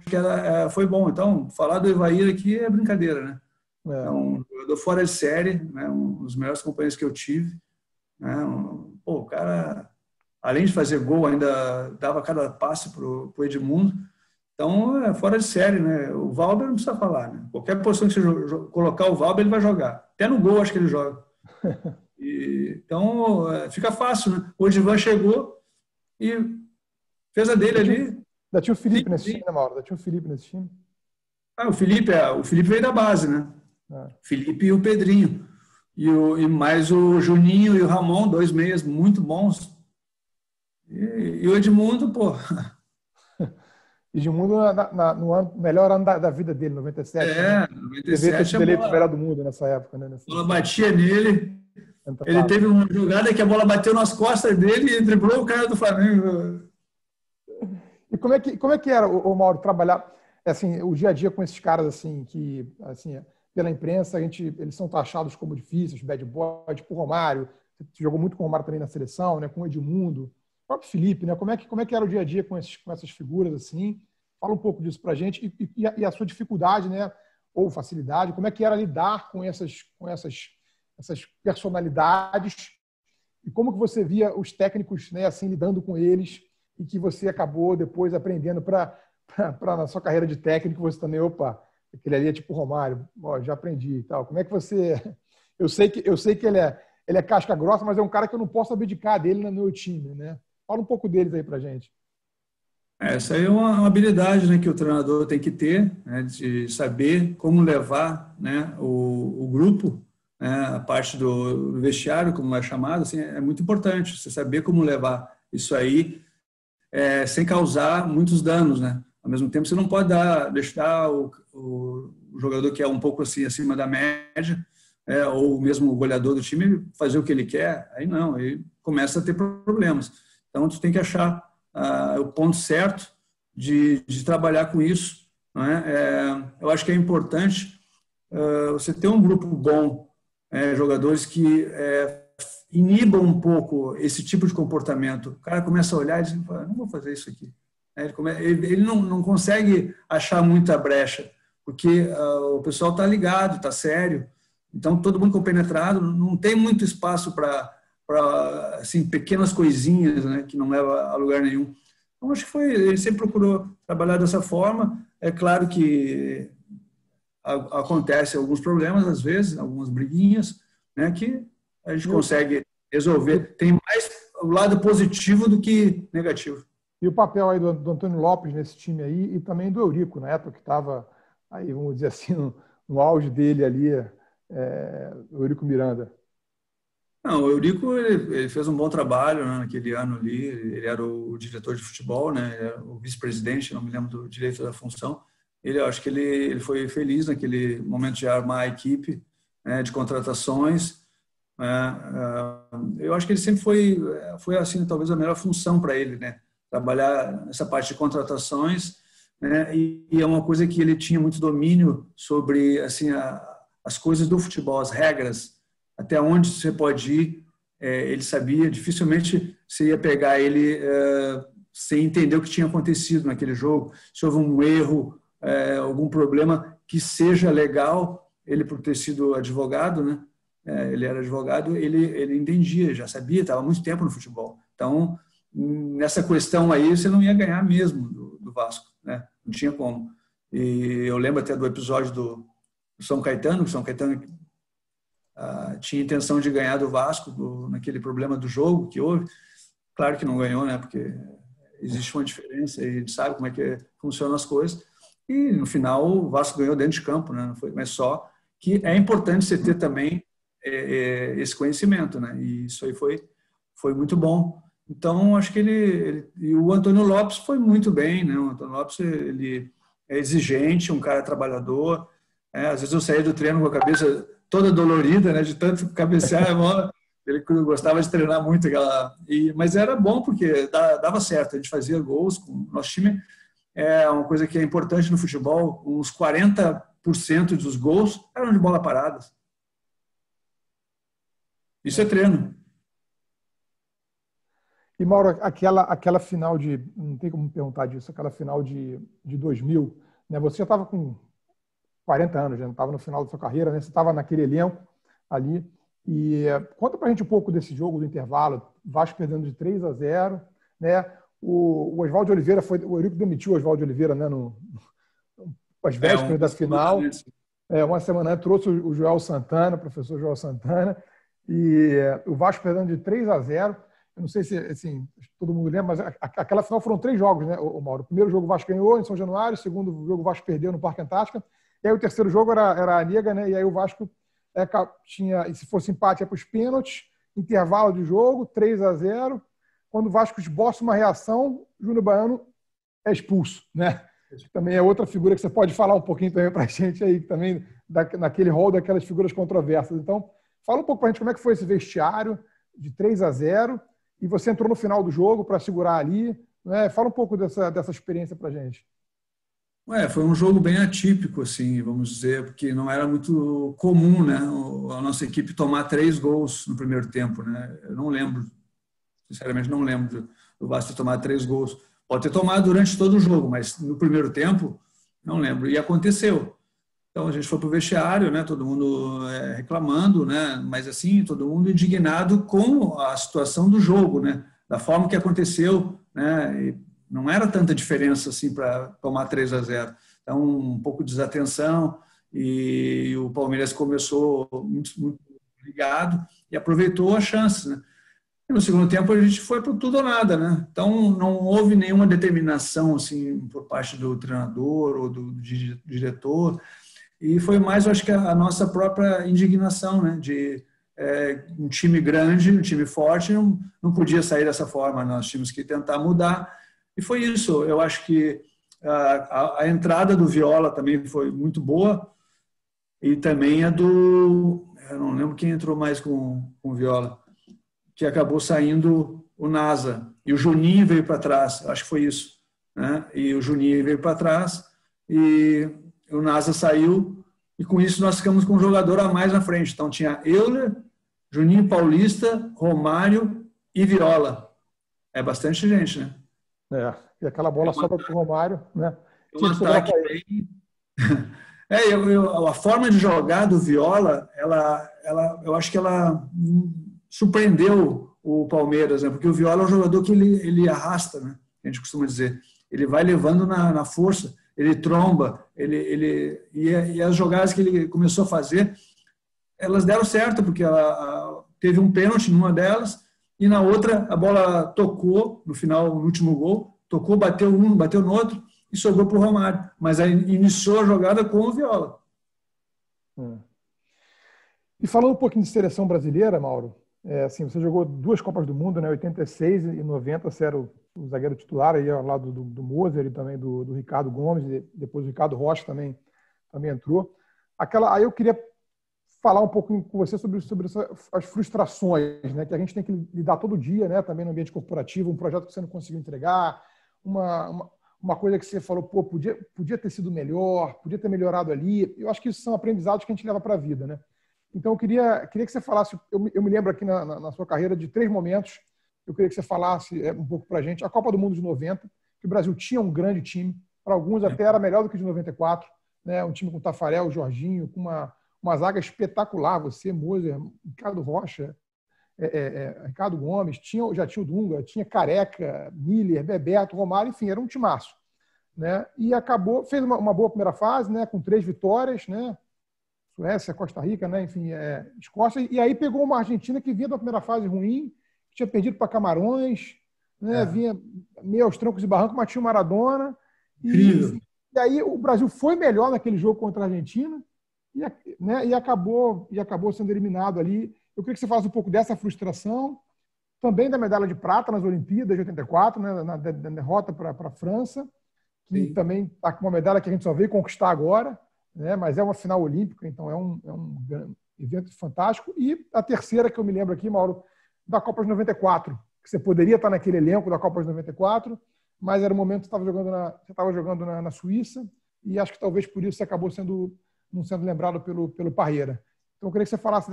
Então, acho que foi bom. Então, falar do Evair aqui é brincadeira, né? É um jogador fora de série, né? Um dos melhores companheiros que eu tive, né? O cara, além de fazer gol, ainda dava cada passe pro Edmundo. Então, é fora de série, né? O Valber não precisa falar, né? Qualquer posição que você colocar o Valber, ele vai jogar. Até no gol, acho que ele joga. Então, fica fácil, né? O Odivan chegou e fez a dele ali. Ainda tinha o Felipe nesse time, né, Mauro? Ainda tinha o Felipe nesse time. O Felipe veio da base, né? Felipe e o Pedrinho. E mais o Juninho e o Ramon, 2 meias muito bons. E o Edmundo, pô. Edmundo no melhor ano da vida dele, 97. Né? 97. Ele foi melhor do mundo nessa época, né? A bola batia nele. Ele teve uma jogada que a bola bateu nas costas dele e driblou o cara do Flamengo. E como é que era, o Mauro, trabalhar assim, o dia a dia com esses caras assim, que assim, pela imprensa eles são taxados como difíceis, bad boy, tipo o Romário, você jogou muito com o Romário também na seleção, né, com o Edmundo, o próprio Felipe, né? Como é que era o dia a dia com essas figuras assim? Fala um pouco disso pra gente e a sua dificuldade, né, ou facilidade, como é que era lidar com essas personalidades e como que você via os técnicos, né, assim, lidando com eles e que você acabou depois aprendendo para na sua carreira de técnico, você também, aquele ali é tipo Romário, já aprendi e tal. Como é que você... Eu sei que ele é casca grossa, mas é um cara que eu não posso abdicar dele no meu time, né? Fala um pouco deles aí pra gente. Essa aí é uma habilidade, né, que o treinador tem que ter, né, de saber como levar, né, o grupo, né, a parte do vestiário, como é chamado, assim, é muito importante. Você saber como levar isso aí sem causar muitos danos, né? Ao mesmo tempo, você não pode deixar o jogador que é um pouco assim acima da média, ou mesmo o goleador do time fazer o que ele quer. Aí não, aí começa a ter problemas. Então, tu tem que achar o ponto certo de trabalhar com isso. Não é? Eu acho que é importante você ter um grupo bom, jogadores que inibam um pouco esse tipo de comportamento. O cara começa a olhar e diz, não vou fazer isso aqui. Ele não consegue achar muita brecha, porque o pessoal está ligado, está sério. Então, todo mundo compenetrado, não tem muito espaço para assim, pequenas coisinhas, né, que não levam a lugar nenhum. Então, acho que ele sempre procurou trabalhar dessa forma. É claro que acontecem alguns problemas, às vezes, algumas briguinhas, né, que a gente consegue resolver. Tem mais o lado positivo do que negativo. E o papel aí do Antônio Lopes nesse time aí e também do Eurico, na época que estava aí, vamos dizer assim, no auge dele ali, o Eurico Miranda. Não, o Eurico ele fez um bom trabalho, né, naquele ano ali. Ele era o diretor de futebol, né, ele era o vice-presidente, não me lembro do direito da função. Eu acho que ele foi feliz naquele momento de armar a equipe, né, de contratações. Eu acho que ele sempre foi assim, talvez a melhor função para ele, né, trabalhar nessa parte de contratações, né, e é uma coisa que ele tinha muito domínio sobre assim as coisas do futebol, as regras, até onde você pode ir. Ele sabia, dificilmente você ia pegar ele sem entender o que tinha acontecido naquele jogo, se houve um erro, algum problema que seja legal. Ele, por ter sido advogado, né, ele era advogado, ele entendia, já sabia, estava há muito tempo no futebol. Então, nessa questão aí, você não ia ganhar mesmo do Vasco, né? Não tinha como. E eu lembro até do episódio do São Caetano, que o São Caetano tinha intenção de ganhar do Vasco naquele problema do jogo que houve. Claro que não ganhou, né? Porque existe uma diferença e a gente sabe como é que funcionam as coisas. E no final o Vasco ganhou dentro de campo, né? Não foi, mas só que é importante você ter também esse conhecimento, né? E isso aí foi muito bom. Então, acho que e o Antônio Lopes foi muito bem, né? O Antônio Lopes, ele é exigente, um cara trabalhador. Às vezes eu saía do treino com a cabeça toda dolorida, né? De tanto cabecear a bola. Ele gostava de treinar muito mas era bom porque dava certo. A gente fazia gols com o nosso time. É uma coisa que é importante no futebol. Uns 40% dos gols eram de bola paradas. Isso é treino. E, Mauro, aquela final não tem como me perguntar disso, aquela final de 2000, né? Você já estava com 40 anos, já não estava no final da sua carreira, né? Você estava naquele elenco ali. E conta pra gente um pouco desse jogo do intervalo, Vasco perdendo de 3-0, né? O Oswaldo Oliveira o Eurico demitiu o Oswaldo Oliveira, né? Às vésperas da final. Uma semana antes trouxe o Joel Santana, o professor Joel Santana, e o Vasco perdendo de 3-0. eu não sei se assim, todo mundo lembra, mas aquela final foram 3 jogos, né, o Mauro? O primeiro jogo o Vasco ganhou em São Januário, o segundo jogo o Vasco perdeu no Parque Antártica, e aí o terceiro jogo era a Nega, né? E aí o Vasco tinha, e se fosse empate, ia para os pênaltis, intervalo de jogo, 3-0. Quando o Vasco esboça uma reação, Júnior Baiano é expulso, né? Também é outra figura que você pode falar um pouquinho também para a gente aí, também naquele rol daquelas figuras controversas. Então, fala um pouco para a gente como é que foi esse vestiário de 3-0 e você entrou no final do jogo para segurar ali, né? Fala um pouco dessa experiência para a gente. Foi um jogo bem atípico, assim, vamos dizer, porque não era muito comum, né, a nossa equipe tomar 3 gols no primeiro tempo, né? Eu não lembro, sinceramente não lembro do Vasco tomar 3 gols. Pode ter tomado durante todo o jogo, mas no primeiro tempo, não lembro. E aconteceu. Então a gente foi para o vestiário, né, todo mundo reclamando, né, mas assim, todo mundo indignado com a situação do jogo, né, da forma que aconteceu, né, e não era tanta diferença assim para tomar 3-0. Então, um pouco de desatenção e o Palmeiras começou muito ligado e aproveitou as chances, né? E no segundo tempo a gente foi para tudo ou nada, né? Então, não houve nenhuma determinação assim por parte do treinador ou do diretor. E foi mais, eu acho que a nossa própria indignação, né? De um time grande, um time forte, não podia sair dessa forma. Nós tínhamos que tentar mudar. E foi isso. Eu acho que a entrada do Viola também foi muito boa. E também a do... Eu não lembro quem entrou mais com o Viola. Que acabou saindo o Nasa. E o Juninho veio para trás. Acho que foi isso, né? E o Juninho veio para trás. E o Nasa saiu. E com isso nós ficamos com um jogador a mais na frente. Então tinha Euler, Juninho Paulista, Romário e Viola. É bastante gente, né? E aquela bola sobra para o Romário, né? Um ataque bem... a forma de jogar do Viola, eu acho que ela surpreendeu o Palmeiras, né? Porque o Viola é um jogador que ele arrasta, né? A gente costuma dizer. Ele vai levando na força, ele tromba, e as jogadas que ele começou a fazer, elas deram certo, porque teve um pênalti numa delas, e na outra a bola tocou, no final, no último gol, tocou, bateu no outro e sobrou para o Romário. Mas aí iniciou a jogada com o Viola. E falando um pouquinho de seleção brasileira, Mauro, assim, você jogou 2 Copas do Mundo, né? 86 e 90, você era o zagueiro titular aí ao lado do Moser e também do Ricardo Gomes, e depois o Ricardo Rocha também entrou. Aí eu queria falar um pouquinho com você sobre as frustrações, né, que a gente tem que lidar todo dia, né, também no ambiente corporativo, um projeto que você não conseguiu entregar, uma coisa que você falou, pô, podia ter sido melhor, podia ter melhorado ali. Eu acho que isso são aprendizados que a gente leva para a vida, né? Então, eu queria que você falasse, eu me lembro aqui na sua carreira de 3 momentos, eu queria que você falasse um pouco para a gente. A Copa do Mundo de 90, que o Brasil tinha um grande time, para alguns até era melhor do que o de 94, né, um time com Tafarel, Jorginho, com uma zaga espetacular, você, Moser, Ricardo Rocha, Ricardo Gomes, já tinha o Dunga, tinha Careca, Miller, Bebeto, Romário, enfim, era um timaço, né? E fez uma boa primeira fase, né, com 3 vitórias, né? Suécia, Costa Rica, né? Enfim, Escócia, e aí pegou uma Argentina que vinha da primeira fase ruim, que tinha perdido para Camarões, né? Vinha meio aos trancos e barrancos, mas tinha o Maradona, e aí o Brasil foi melhor naquele jogo contra a Argentina, e acabou sendo eliminado ali. Eu queria que você falasse um pouco dessa frustração, também da medalha de prata nas Olimpíadas de 84, né, na derrota para a França, que Sim. também está com uma medalha que a gente só veio conquistar agora, né, mas é uma final olímpica, então é um evento fantástico. E a terceira que eu me lembro aqui, Mauro, da Copa de 94, que você poderia estar naquele elenco da Copa de 94, mas era o momento que você estava jogando na Suíça, e acho que talvez por isso você acabou não sendo lembrado pelo Parreira. Então, eu queria que você falasse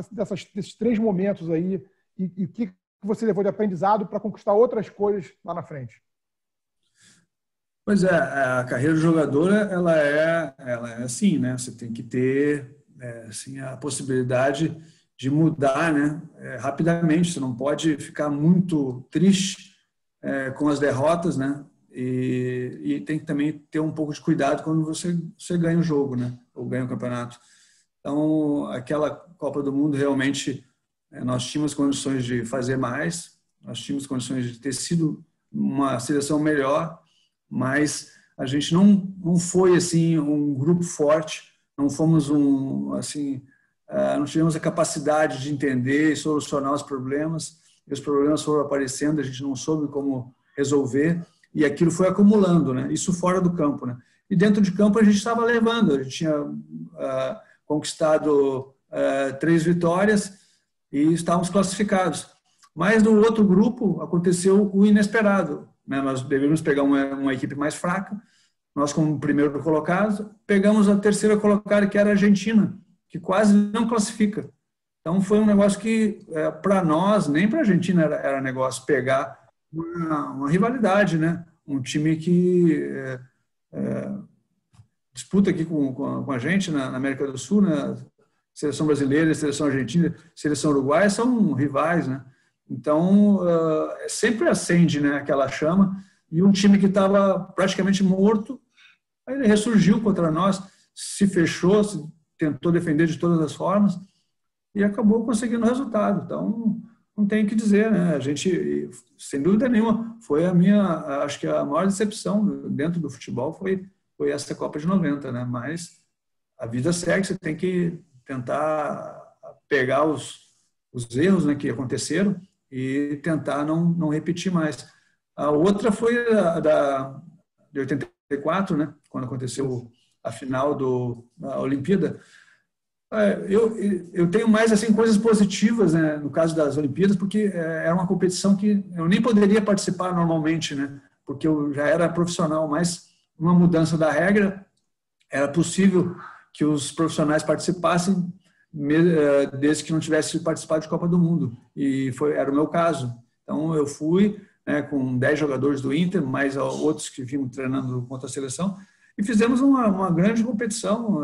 desses 3 momentos aí e o que você levou de aprendizado para conquistar outras coisas lá na frente. Pois é, a carreira do jogador, ela é assim, né? Você tem que ter assim, a possibilidade de mudar, né? Rapidamente. Você não pode ficar muito triste com as derrotas, né? E tem que também ter um pouco de cuidado quando você ganha o jogo, né? Ou ganha o campeonato. Então, aquela Copa do Mundo, realmente, nós tínhamos condições de fazer mais. nós tínhamos condições de ter sido uma seleção melhor, mas a gente não foi assim um grupo forte, não fomos não tivemos a capacidade de entender e solucionar os problemas, e os problemas foram aparecendo, a gente não soube como resolver, e aquilo foi acumulando, né? Isso fora do campo, né? E dentro de campo a gente estava levando, a gente tinha conquistado 3 vitórias e estávamos classificados. Mas no outro grupo aconteceu o inesperado, né? Nós deveríamos pegar uma equipe mais fraca, nós como primeiro colocado, pegamos a terceira colocada, que era a Argentina, que quase não classifica. Então foi um negócio que, para nós, nem para a Argentina era negócio pegar uma rivalidade, né? Um time que disputa aqui com a gente na América do Sul, né? Seleção brasileira, seleção argentina, seleção uruguaia são rivais, né? Então sempre acende, né, aquela chama, e um time que estava praticamente morto, aí ele ressurgiu contra nós, se fechou, tentou defender de todas as formas e acabou conseguindo o resultado. Então não tem o que dizer, né? A gente, sem dúvida nenhuma, foi acho que a maior decepção dentro do futebol foi essa Copa de 90, né? Mas a vida segue, você tem que tentar pegar os erros, né, que aconteceram e tentar não repetir mais. A outra foi de 84, né, quando aconteceu a final da Olimpíada. Eu tenho mais assim coisas positivas, né, no caso das Olimpíadas, porque era uma competição que eu nem poderia participar normalmente, né, porque eu já era profissional, mas uma mudança da regra era possível que os profissionais participassem desde que não tivesse participado de Copa do Mundo, e era o meu caso. Então eu fui, né, com 10 jogadores do Inter, mais outros que vinham treinando contra a seleção, e fizemos uma grande competição.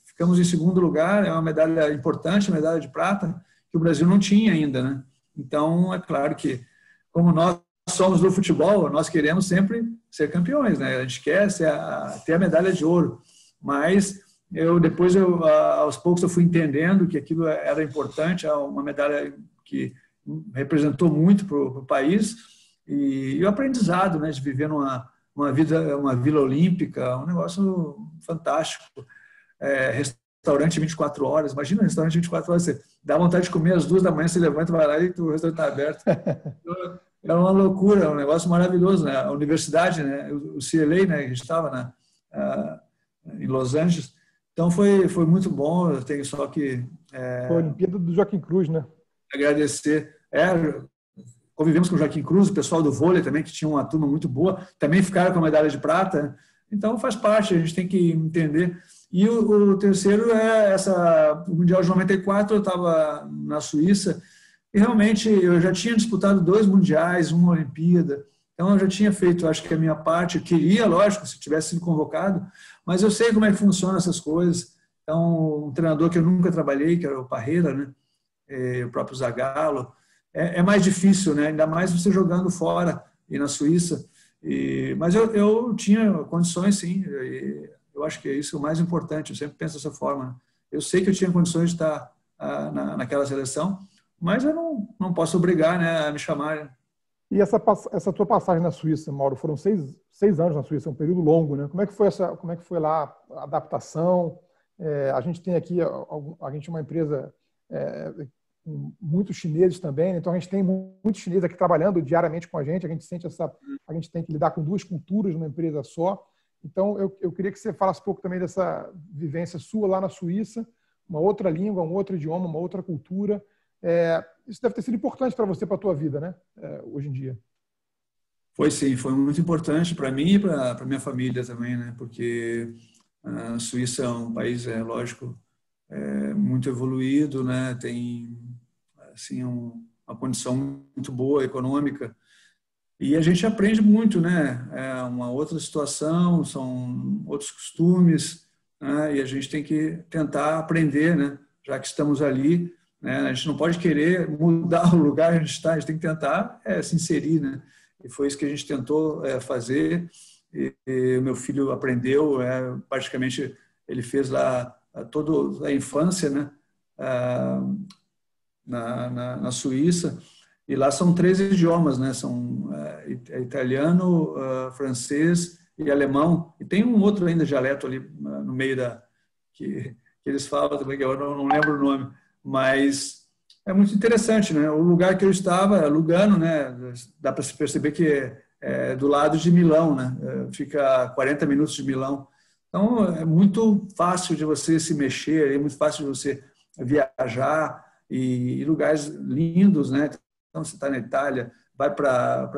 Ficamos em segundo lugar, é uma medalha importante, medalha de prata, que o Brasil não tinha ainda, né? Então, é claro que, como nós somos do futebol, nós queremos sempre ser campeões, né? A gente quer ter a medalha de ouro, mas depois, aos poucos, eu fui entendendo que aquilo era importante, uma medalha que representou muito para o país, e o aprendizado, né, de viver uma vila olímpica, um negócio fantástico. Restaurante 24 horas, imagina um restaurante 24 horas, você dá vontade de comer às 2 da manhã, você levanta, vai lá e o restaurante está aberto. É uma loucura, é um negócio maravilhoso, né? A universidade, né? O CLA, né? A gente estava em Los Angeles, então foi muito bom. Eu tenho só que a Olimpíada do Joaquim Cruz, né? Agradecer. Convivemos com o Joaquim Cruz, o pessoal do vôlei também, que tinha uma turma muito boa, também ficaram com a medalha de prata. Então faz parte, a gente tem que entender. E o terceiro o Mundial de 94, eu estava na Suíça, e realmente eu já tinha disputado 2 mundiais, uma Olimpíada, então eu já tinha feito, acho que a minha parte. Eu queria, lógico, se tivesse sido convocado, mas eu sei como é que funcionam essas coisas. Então, um treinador que eu nunca trabalhei, que era o Parreira, né? O próprio Zagallo, é mais difícil, né? Ainda mais você jogando fora e na Suíça. Mas eu tinha condições, sim. Eu acho que é isso o mais importante. Eu sempre penso dessa forma. Eu sei que eu tinha condições de estar naquela seleção, mas eu não posso obrigar, né, a me chamarem. E essa tua passagem na Suíça, Mauro, foram 6 anos na Suíça, é um período longo, né? Como é que foi lá a adaptação? A gente tem aqui, a gente é uma empresa com muitos chineses também, né? Então a gente tem muitos chineses aqui trabalhando diariamente com a gente sente a gente tem que lidar com 2 culturas numa empresa só. Então eu queria que você falasse um pouco também dessa vivência sua lá na Suíça, uma outra língua, um outro idioma, uma outra cultura. Isso deve ter sido importante para você, para a tua vida, né? Hoje em dia. Foi sim, foi muito importante para mim e para minha família também, né? Porque a Suíça é um país, lógico, muito evoluído, né? Tem assim uma condição muito boa econômica, e a gente aprende muito, né? É uma outra situação, são outros costumes, né? E a gente tem que tentar aprender, né? Já que estamos ali, né? A gente não pode querer mudar o lugar onde a gente está, a gente tem que tentar se inserir, né? E foi isso que a gente tentou fazer. E o meu filho aprendeu, praticamente ele fez lá toda a infância, né? Na Suíça, E lá são 3 idiomas, né? São italiano, francês e alemão. E tem um outro ainda dialeto ali no meio que eles falam também, que eu não lembro o nome. Mas é muito interessante, né? O lugar que eu estava, Lugano, né? Dá para se perceber que é do lado de Milão, né? Fica a 40 minutos de Milão. Então, é muito fácil de você se mexer, é muito fácil de você viajar e lugares lindos, né? Então, você está na Itália, vai para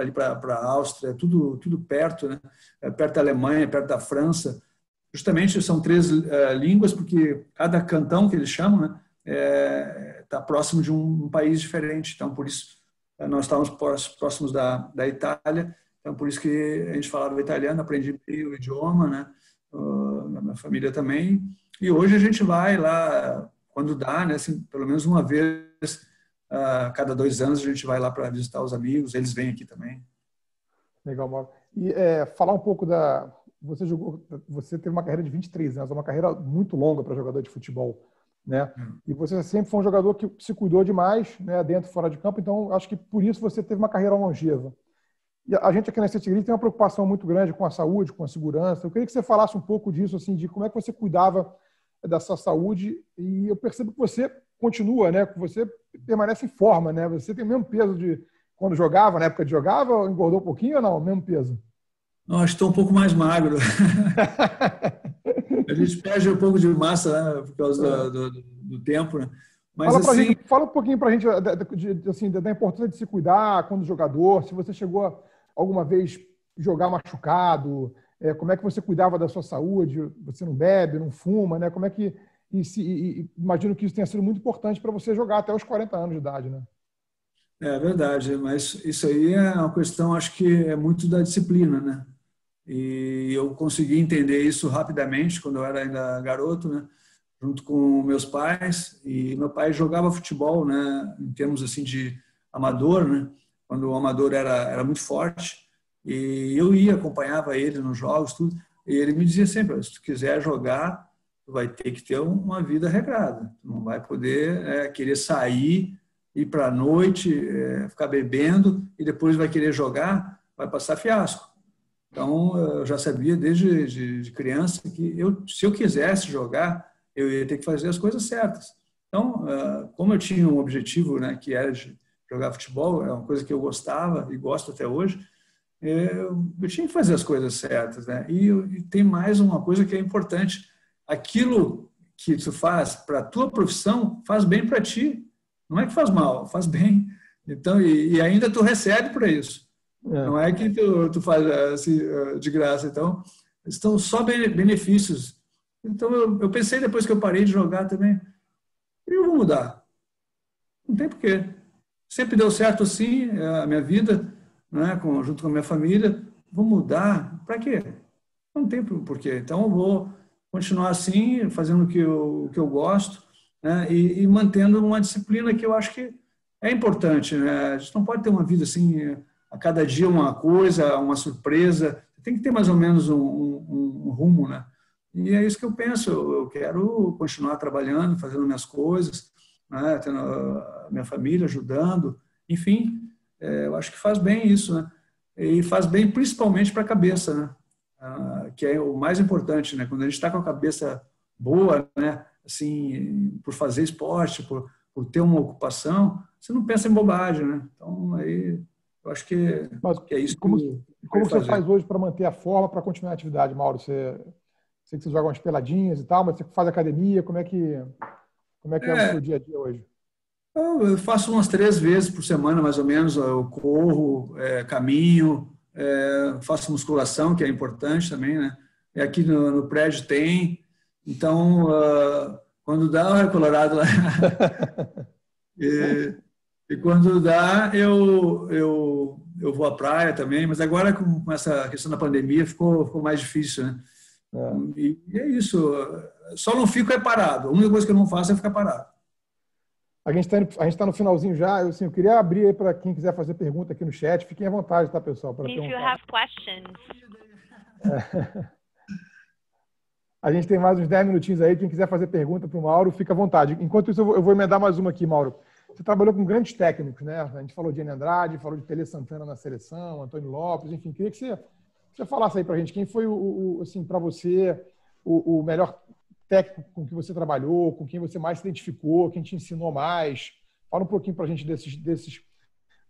a Áustria, tudo perto, né? Perto da Alemanha, perto da França. Justamente são 3 línguas, porque cada cantão que eles chamam, né? Está próximo de um país diferente. Então, por isso, nós estávamos próximos da Itália. Então, por isso que a gente falava italiano, aprendi o idioma, né? A minha família também. E hoje a gente vai lá, quando dá, né? Assim, pelo menos uma vez cada 2 anos a gente vai lá para visitar os amigos, eles vêm aqui também. Legal, Mauro. E falar um pouco você teve uma carreira de 23 anos, uma carreira muito longa para jogador de futebol, né? E você sempre foi um jogador que se cuidou demais, né, dentro e fora de campo, então acho que por isso você teve uma carreira longeva. E a gente aqui na State Grid tem uma preocupação muito grande com a saúde, com a segurança. Eu queria que você falasse um pouco disso, assim, de como é que você cuidava da sua saúde. E eu percebo que você continua, né? Que você permanece em forma, né? Você tem o mesmo peso de quando jogava, na época de jogava, engordou um pouquinho ou não? O mesmo peso? Não, acho que estou um pouco mais magro. A gente perde um pouco de massa, né, por causa do tempo, né? Mas fala um pouquinho para a gente assim, da importância de se cuidar quando jogador, se você chegou alguma vez jogar machucado, como é que você cuidava da sua saúde, você não bebe, não fuma, né? Como é que imagino que isso tenha sido muito importante para você jogar até os 40 anos de idade, né? É verdade, mas isso aí é uma questão, acho que é muito da disciplina, né? E eu consegui entender isso rapidamente quando eu era ainda garoto, né? Junto com meus pais. E meu pai jogava futebol, né? Em termos assim de amador, né? Quando o amador era muito forte. E eu acompanhava ele nos jogos, tudo. E ele me dizia sempre: se tu quiser jogar, tu vai ter que ter uma vida regrada. Tu não vai poder querer sair, ir para a noite, ficar bebendo e depois vai querer jogar, vai passar fiasco. Então, eu já sabia desde de criança que se eu quisesse jogar, eu ia ter que fazer as coisas certas. Então, como eu tinha um objetivo, né, que era de jogar futebol, é uma coisa que eu gostava e gosto até hoje, eu tinha que fazer as coisas certas, né? E tem mais uma coisa que é importante. Aquilo que tu faz para a tua profissão faz bem para ti. Não é que faz mal, faz bem. Então, e ainda tu recebe para isso. Não é que tu faz assim, de graça. Então, estão só benefícios. Então, eu pensei depois que eu parei de jogar também, eu vou mudar. Não tem porquê. Sempre deu certo assim, a minha vida, né, junto com a minha família. Vou mudar? Para quê? Não tem porquê. Então, eu vou continuar assim, fazendo o que eu gosto, né, e mantendo uma disciplina que eu acho que é importante, né? A gente não pode ter uma vida assim, a cada dia uma coisa, uma surpresa. Tem que ter mais ou menos um rumo, né? E é isso que eu penso. Eu quero continuar trabalhando, fazendo minhas coisas, né? Tendo a minha família ajudando. Enfim, eu acho que faz bem isso, né? E faz bem principalmente para a cabeça, né? Que é o mais importante, né? Quando a gente está com a cabeça boa, né? Assim, por fazer esporte, por ter uma ocupação, você não pensa em bobagem, né? Então, aí, eu acho que é isso. Como você faz hoje para manter a forma, para continuar a atividade, Mauro? Sei que você joga umas peladinhas e tal, mas você faz academia, como é que é o seu dia a dia hoje? Eu faço umas 3 vezes por semana, mais ou menos. Eu corro, caminho, faço musculação, que é importante também, né? E aqui no prédio tem. Então, quando dá, é Colorado lá. E quando dá, eu vou à praia também, mas agora com essa questão da pandemia ficou mais difícil, né? E é isso. Só não fico parado. A única coisa que eu não faço é ficar parado. A gente está no finalzinho já. Eu queria abrir aí para quem quiser fazer pergunta aqui no chat. Fiquem à vontade, tá, pessoal? If you have questions. A gente tem mais uns 10 minutinhos aí. Quem quiser fazer pergunta para o Mauro, fica à vontade. Enquanto isso, eu vou emendar mais uma aqui, Mauro. você trabalhou com grandes técnicos, né? A gente falou de Enio Andrade, falou de Tele Santana na seleção, Antônio Lopes, enfim, queria que você falasse aí para a gente quem foi, assim, para você, o melhor técnico com que você trabalhou, com quem você mais se identificou, quem te ensinou mais. Fala um pouquinho para a gente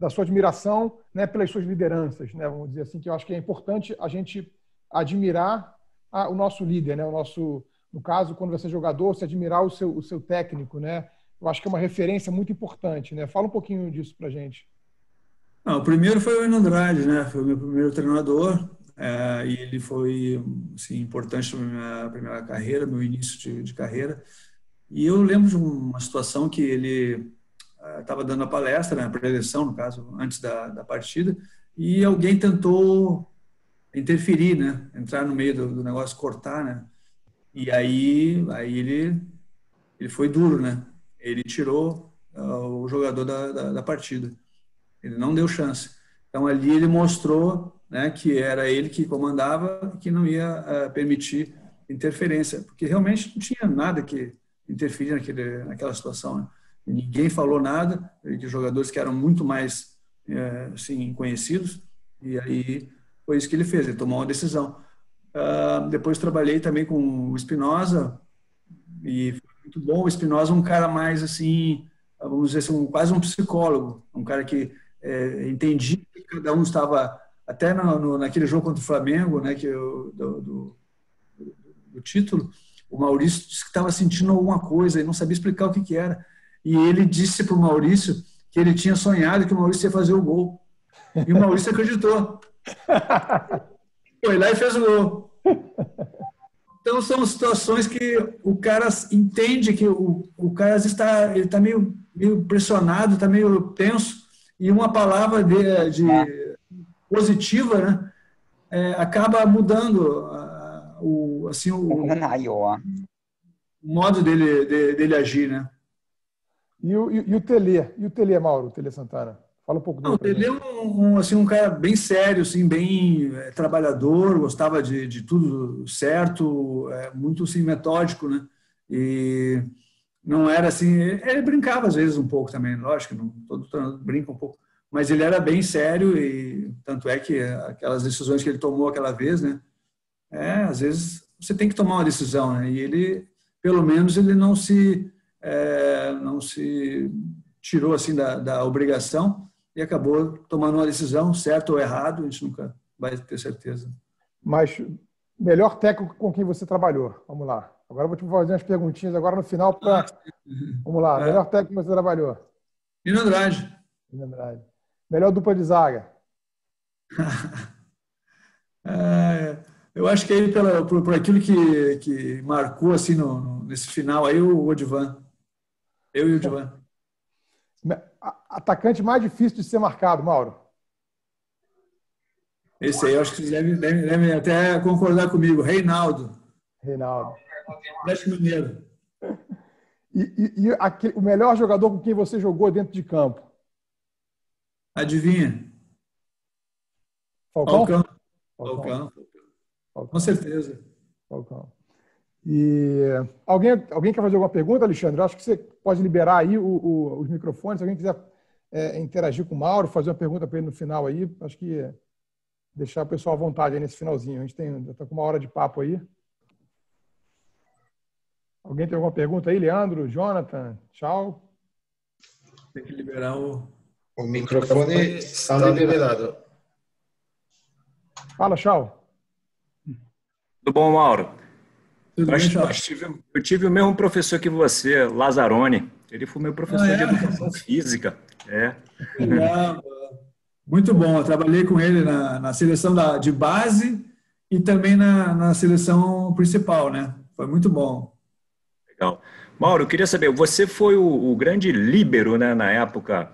da sua admiração, né, pelas suas lideranças, né? Vamos dizer assim, que eu acho que é importante a gente admirar o nosso líder, né? No caso, quando você é jogador, você admirar o seu técnico, né? Eu acho que é uma referência muito importante, né? Fala um pouquinho disso para a gente. O primeiro foi o Enio Andrade, né? Foi o meu primeiro treinador, e ele foi, assim, importante na minha primeira carreira, meu início de carreira. E eu lembro de uma situação que ele estava dando a palestra, né, a preleção, no caso, antes da partida, e alguém tentou interferir, né? Entrar no meio do negócio, cortar, né? E aí ele foi duro, né? Ele tirou o jogador da partida. Ele não deu chance. Então, ali ele mostrou, né, que era ele que comandava, que não ia permitir interferência, porque realmente não tinha nada que interferir naquela situação, né? E ninguém falou nada, de jogadores que eram muito mais assim, conhecidos, e aí foi isso que ele fez, ele tomou uma decisão. Depois trabalhei também com o Espinosa, e foi muito bom. O Espinosa é um cara mais assim, vamos dizer assim, quase um psicólogo, um cara que entendia que cada um estava, até naquele jogo contra o Flamengo, né, do título, o Maurício disse que estava sentindo alguma coisa e não sabia explicar o que era. E ele disse para o Maurício que ele tinha sonhado que o Maurício ia fazer o gol. E o Maurício acreditou. Foi lá e fez o gol. Então, são situações que o cara entende que o cara está meio pressionado, está meio tenso, e uma palavra positiva, né, acaba mudando o modo dele agir, né? E o Tele, Mauro, o Tele Santana? Fala um pouco dele. O Tele é assim, um cara bem sério, assim, bem trabalhador, gostava de tudo certo, muito assim, metódico, né? E não era assim... Ele brincava às vezes um pouco também, lógico, todo treinador brinca um pouco, mas ele era bem sério, e tanto é que aquelas decisões que ele tomou aquela vez, né? Às vezes você tem que tomar uma decisão, né? E ele, pelo menos, ele não se tirou assim da obrigação e acabou tomando uma decisão, certo ou errado, a gente nunca vai ter certeza. Mas melhor técnico com quem você trabalhou? Vamos lá. Agora eu vou te fazer umas perguntinhas agora no final para... Vamos lá. Melhor técnico que você trabalhou? Enio Andrade. Melhor dupla de zaga? Eu acho que aí por aquilo que marcou assim nesse final aí o Odivan. Eu e o Odivan. Atacante mais difícil de ser marcado, Mauro? Esse aí, eu acho que vocês devem até concordar comigo. Reinaldo. Atlético Mineiro. E o melhor jogador com quem você jogou dentro de campo? Adivinha? Falcão. Com certeza. Falcão. E alguém quer fazer alguma pergunta, Alexandre? Eu acho que você pode liberar aí os microfones. Se alguém quiser interagir com o Mauro, fazer uma pergunta para ele no final aí, acho que deixar o pessoal à vontade aí nesse finalzinho. A gente já está com uma hora de papo aí. Alguém tem alguma pergunta aí? Leandro, Jonathan, tchau. Tem que liberar o microfone está liberado. Fala, tchau. Tudo bom, Mauro? Eu tive o mesmo professor que você, Lazzaroni. Ele foi meu professor de educação física. Legal. Muito bom. Eu trabalhei com ele na seleção de base e também na seleção principal, né? Foi muito bom. Legal. Mauro, eu queria saber, você foi o grande líbero, né, na época.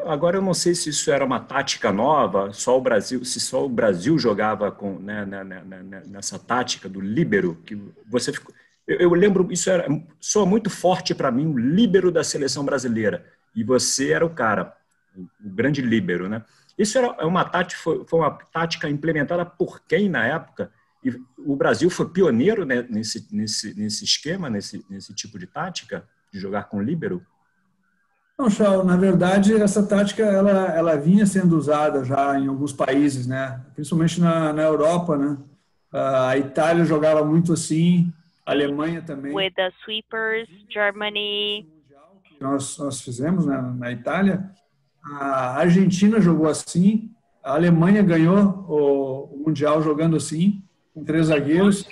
Agora eu não sei se isso era uma tática nova, se só o Brasil jogava nessa tática do líbero, que você ficou. Eu lembro, soa muito forte para mim, o líbero da seleção brasileira. E você era o cara, o grande líbero, né? Isso foi uma tática implementada por quem na época? E o Brasil foi pioneiro, né, nesse esquema, nesse tipo de tática, de jogar com líbero? Não, Chau, na verdade, essa tática ela vinha sendo usada já em alguns países, né? Principalmente na Europa, né? A Itália jogava muito assim, a Alemanha também. With the sweepers, Germany. Nós fizemos, né, na Itália. A Argentina jogou assim, a Alemanha ganhou o Mundial jogando assim, com 3 zagueiros.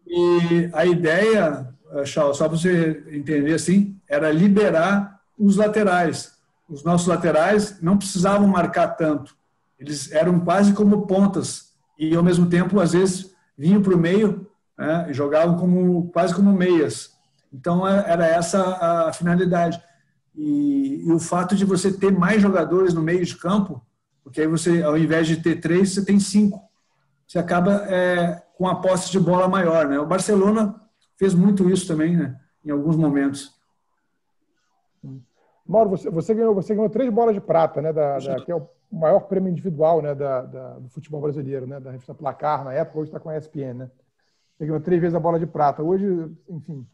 E a ideia, Chau, só para você entender assim, era liberar os laterais. Os nossos laterais não precisavam marcar tanto. Eles eram quase como pontas e, ao mesmo tempo, às vezes, vinham para o meio, né, e jogavam quase como meias. Então, era essa a finalidade. E o fato de você ter mais jogadores no meio de campo, porque aí você, ao invés de ter 3, você tem 5. Você acaba com a posse de bola maior, né? O Barcelona fez muito isso também, né, em alguns momentos. Mauro, você ganhou 3 bolas de prata, né, que é o maior prêmio individual, né, do futebol brasileiro, né, da revista Placar, na época, hoje está com a ESPN, né? Você ganhou 3 vezes a bola de prata. Hoje, enfim,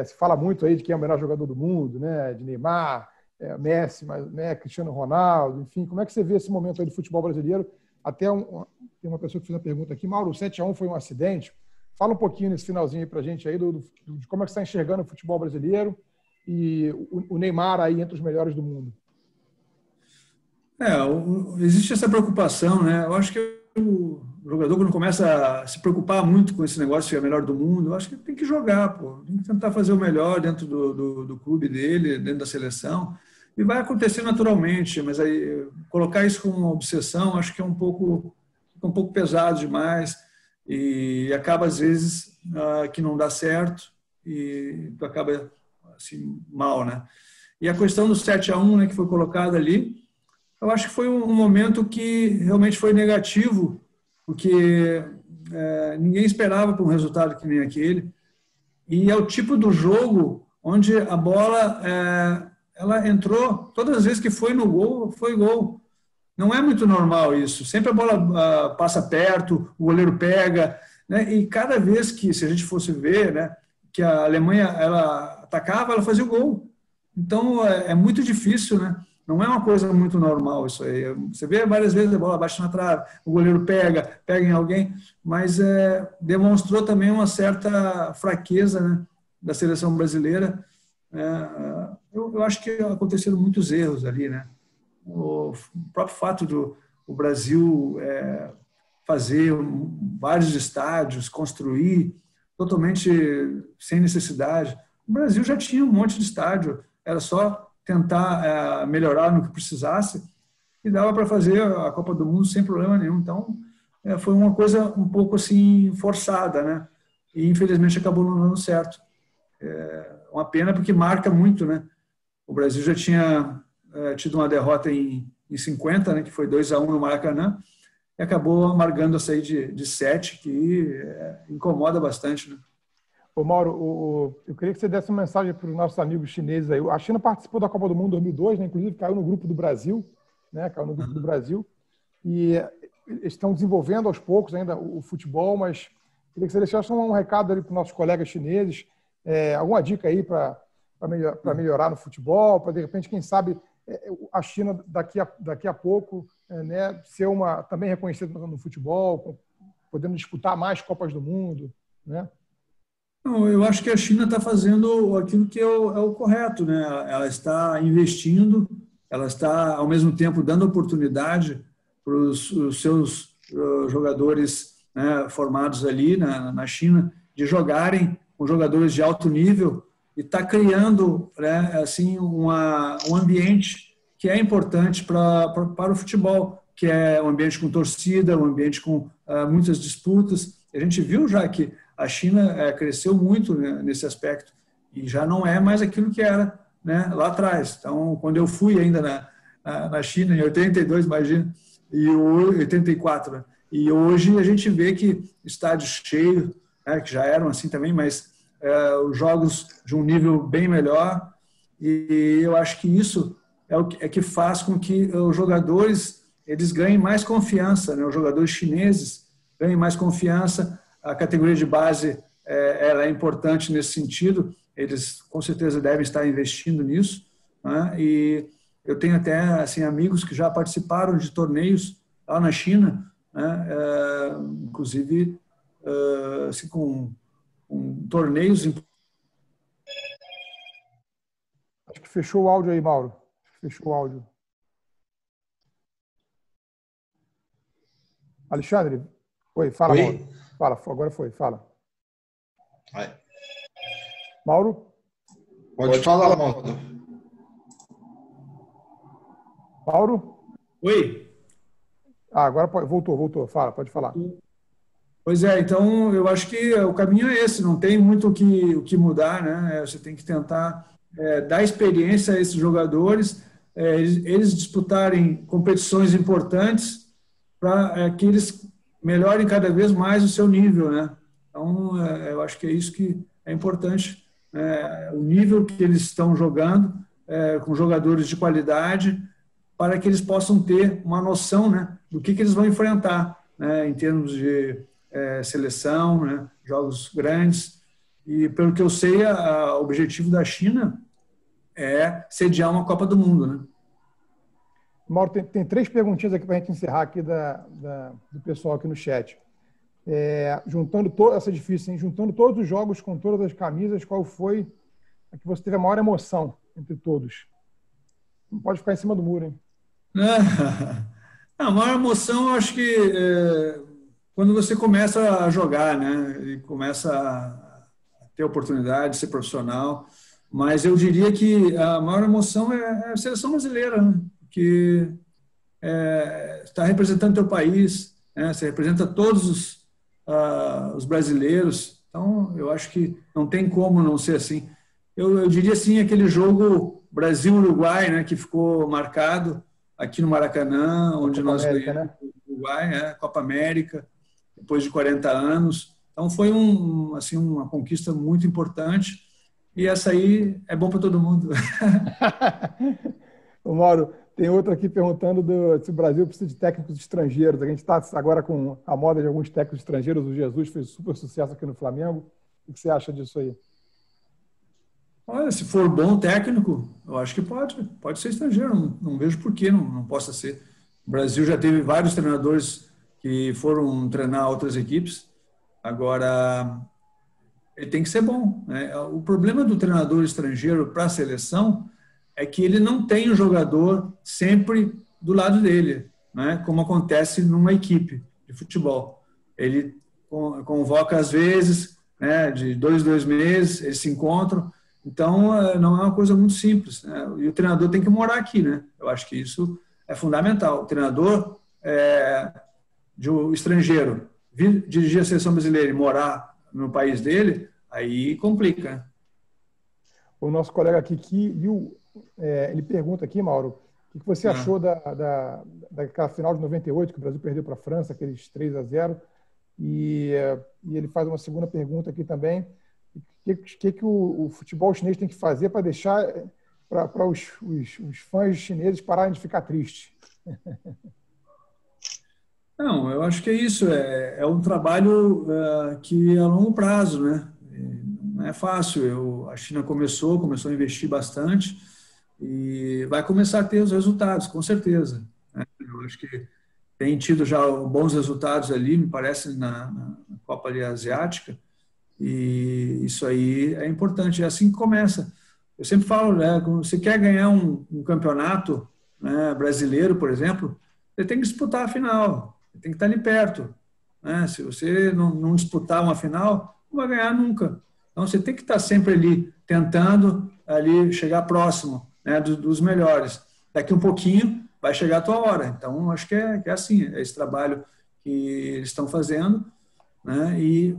se fala muito aí de quem é o melhor jogador do mundo, né, de Neymar, Messi, né, Cristiano Ronaldo, enfim. Como é que você vê esse momento aí do futebol brasileiro? Até tem uma pessoa que fez uma pergunta aqui, Mauro, o 7-1 foi um acidente? Fala um pouquinho nesse finalzinho aí para a gente aí de como é que você está enxergando o futebol brasileiro e o Neymar aí entre os melhores do mundo. Existe essa preocupação, né? Eu acho que o jogador, quando começa a se preocupar muito com esse negócio de ser o melhor do mundo, eu acho que tem que jogar, pô. Tem que tentar fazer o melhor dentro do clube dele, dentro da seleção. E vai acontecer naturalmente, mas aí colocar isso como uma obsessão, acho que é um pouco pesado demais e acaba, às vezes, que não dá certo e tu acaba assim, mal, né? E a questão do 7-1, né, que foi colocado ali, eu acho que foi um momento que realmente foi negativo, porque ninguém esperava por um resultado que nem aquele. E é o tipo do jogo onde a bola ela entrou, todas as vezes que foi no gol, foi gol. Não é muito normal isso. Sempre a bola passa perto, o goleiro pega, né? E cada vez que, se a gente fosse ver, né, que a Alemanha ela atacava, ela fazia o gol. Então é muito difícil, né? Não é uma coisa muito normal isso aí. Você vê várias vezes a bola bate na trave, o goleiro pega em alguém, mas demonstrou também uma certa fraqueza, né, da seleção brasileira. Eu acho que aconteceram muitos erros ali, né? O próprio fato do Brasil fazer vários estádios, construir totalmente sem necessidade. O Brasil já tinha um monte de estádio, era só tentar melhorar no que precisasse e dava para fazer a Copa do Mundo sem problema nenhum. Então, foi uma coisa um pouco assim forçada, né? E infelizmente acabou não dando certo. Uma pena porque marca muito, né? O Brasil já tinha tido uma derrota em 50, né? Que foi 2-1 no Maracanã e acabou amargando essa aí de 7, que incomoda bastante, né? Ô Mauro, eu queria que você desse uma mensagem para os nossos amigos chineses aí. A China participou da Copa do Mundo 2002, né? Inclusive caiu no grupo do Brasil, né? Caiu no grupo do Brasil. E eles estão desenvolvendo aos poucos ainda o futebol, mas queria que você deixasse um recado ali para os nossos colegas chineses, alguma dica aí para melhorar no futebol, para de repente, quem sabe, a China daqui a pouco, né, ser também reconhecida no futebol, podendo disputar mais Copas do Mundo, né? Não, eu acho que a China está fazendo aquilo que é o correto, né? Ela está investindo, ela está, ao mesmo tempo, dando oportunidade para os seus jogadores, né, formados ali na China de jogarem com jogadores de alto nível e está criando, né, assim, um ambiente que é importante para o futebol, que é um ambiente com torcida, um ambiente com muitas disputas. A gente viu já que a China cresceu muito, né, nesse aspecto e já não é mais aquilo que era, né, lá atrás. Então, quando eu fui ainda na China, em 82, imagina, e 84, né, e hoje a gente vê que estádios cheios, né, que já eram assim também, mas os jogos de um nível bem melhor, e eu acho que isso é que faz com que os jogadores eles ganhem mais confiança, né, os jogadores chineses ganhem mais confiança. A categoria de base ela é importante nesse sentido, eles com certeza devem estar investindo nisso, né? E eu tenho até assim, amigos que já participaram de torneios lá na China, né? Inclusive assim, com torneios. Acho que fechou o áudio aí, Mauro. Fechou o áudio. Alexandre, oi, fala, Oi? Mauro. Fala, agora foi, fala. Aí. Mauro? Pode falar, Mauro. Mauro? Oi? Agora voltou. Fala, pode falar. Pois é, então eu acho que o caminho é esse, não tem muito o que mudar, né? Você tem que tentar dar experiência a esses jogadores, eles disputarem competições importantes para que eles melhorem cada vez mais o seu nível, né? Então, eu acho que é isso que é importante, o nível que eles estão jogando, com jogadores de qualidade, para que eles possam ter uma noção, né, do que eles vão enfrentar, né, em termos de seleção, né, jogos grandes. E, pelo que eu sei, o objetivo da China é sediar uma Copa do Mundo, né? Mauro, tem 3 perguntinhas aqui para a gente encerrar aqui do pessoal aqui no chat. Essa é difícil, hein? Juntando todos os jogos com todas as camisas, qual foi a que você teve a maior emoção entre todos? Não pode ficar em cima do muro, hein? A maior emoção, eu acho que quando você começa a jogar, né? E começa a ter oportunidade de ser profissional. Mas eu diria que a maior emoção é a seleção brasileira, né? Que está representando o teu país, né? Você representa todos os brasileiros. Então, eu acho que não tem como não ser assim. Eu diria assim, aquele jogo Brasil-Uruguai, né, que ficou marcado aqui no Maracanã, onde nós ganhamos o Uruguai, Copa América, depois de 40 anos. Então, foi assim, uma conquista muito importante. E essa aí é bom para todo mundo. Ô, Mauro, tem outro aqui perguntando se o Brasil precisa de técnicos estrangeiros. A gente está agora com a moda de alguns técnicos estrangeiros. O Jesus fez super sucesso aqui no Flamengo. O que você acha disso aí? Olha, se for bom técnico, eu acho que pode ser estrangeiro. Não vejo por que não possa ser. O Brasil já teve vários treinadores que foram treinar outras equipes. Agora, ele tem que ser bom, né? O problema do treinador estrangeiro para a seleção é que ele não tem o jogador sempre do lado dele, né? Como acontece numa equipe de futebol. Ele convoca às vezes, né, de 2 meses, eles se encontram. Então, não é uma coisa muito simples, né? E o treinador tem que morar aqui, né? Eu acho que isso é fundamental. O treinador de um estrangeiro vir dirigir a seleção brasileira e morar no país dele, aí complica. O nosso colega aqui, ele pergunta aqui, Mauro, o que você achou daquela final de 98, que o Brasil perdeu para a França, aqueles 3-0, e ele faz uma segunda pergunta aqui também. O que o futebol chinês tem que fazer para deixar para os fãs chineses pararem de ficar tristes? Não, eu acho que é isso. É um trabalho que é a longo prazo, né? Não é fácil. A China começou a investir bastante e vai começar a ter os resultados, com certeza, né? Eu acho que tem tido já bons resultados ali, me parece, na Copa ali asiática. E isso aí é importante, é assim que começa. Eu sempre falo, né, quando você quer ganhar um campeonato, né, brasileiro, por exemplo, você tem que disputar a final, você tem que estar ali perto, né? Se você não disputar uma final, não vai ganhar nunca. Então você tem que estar sempre ali, tentando ali chegar próximo, né, dos melhores. Daqui um pouquinho vai chegar a tua hora. Então acho que é assim, é esse trabalho que eles estão fazendo, né? E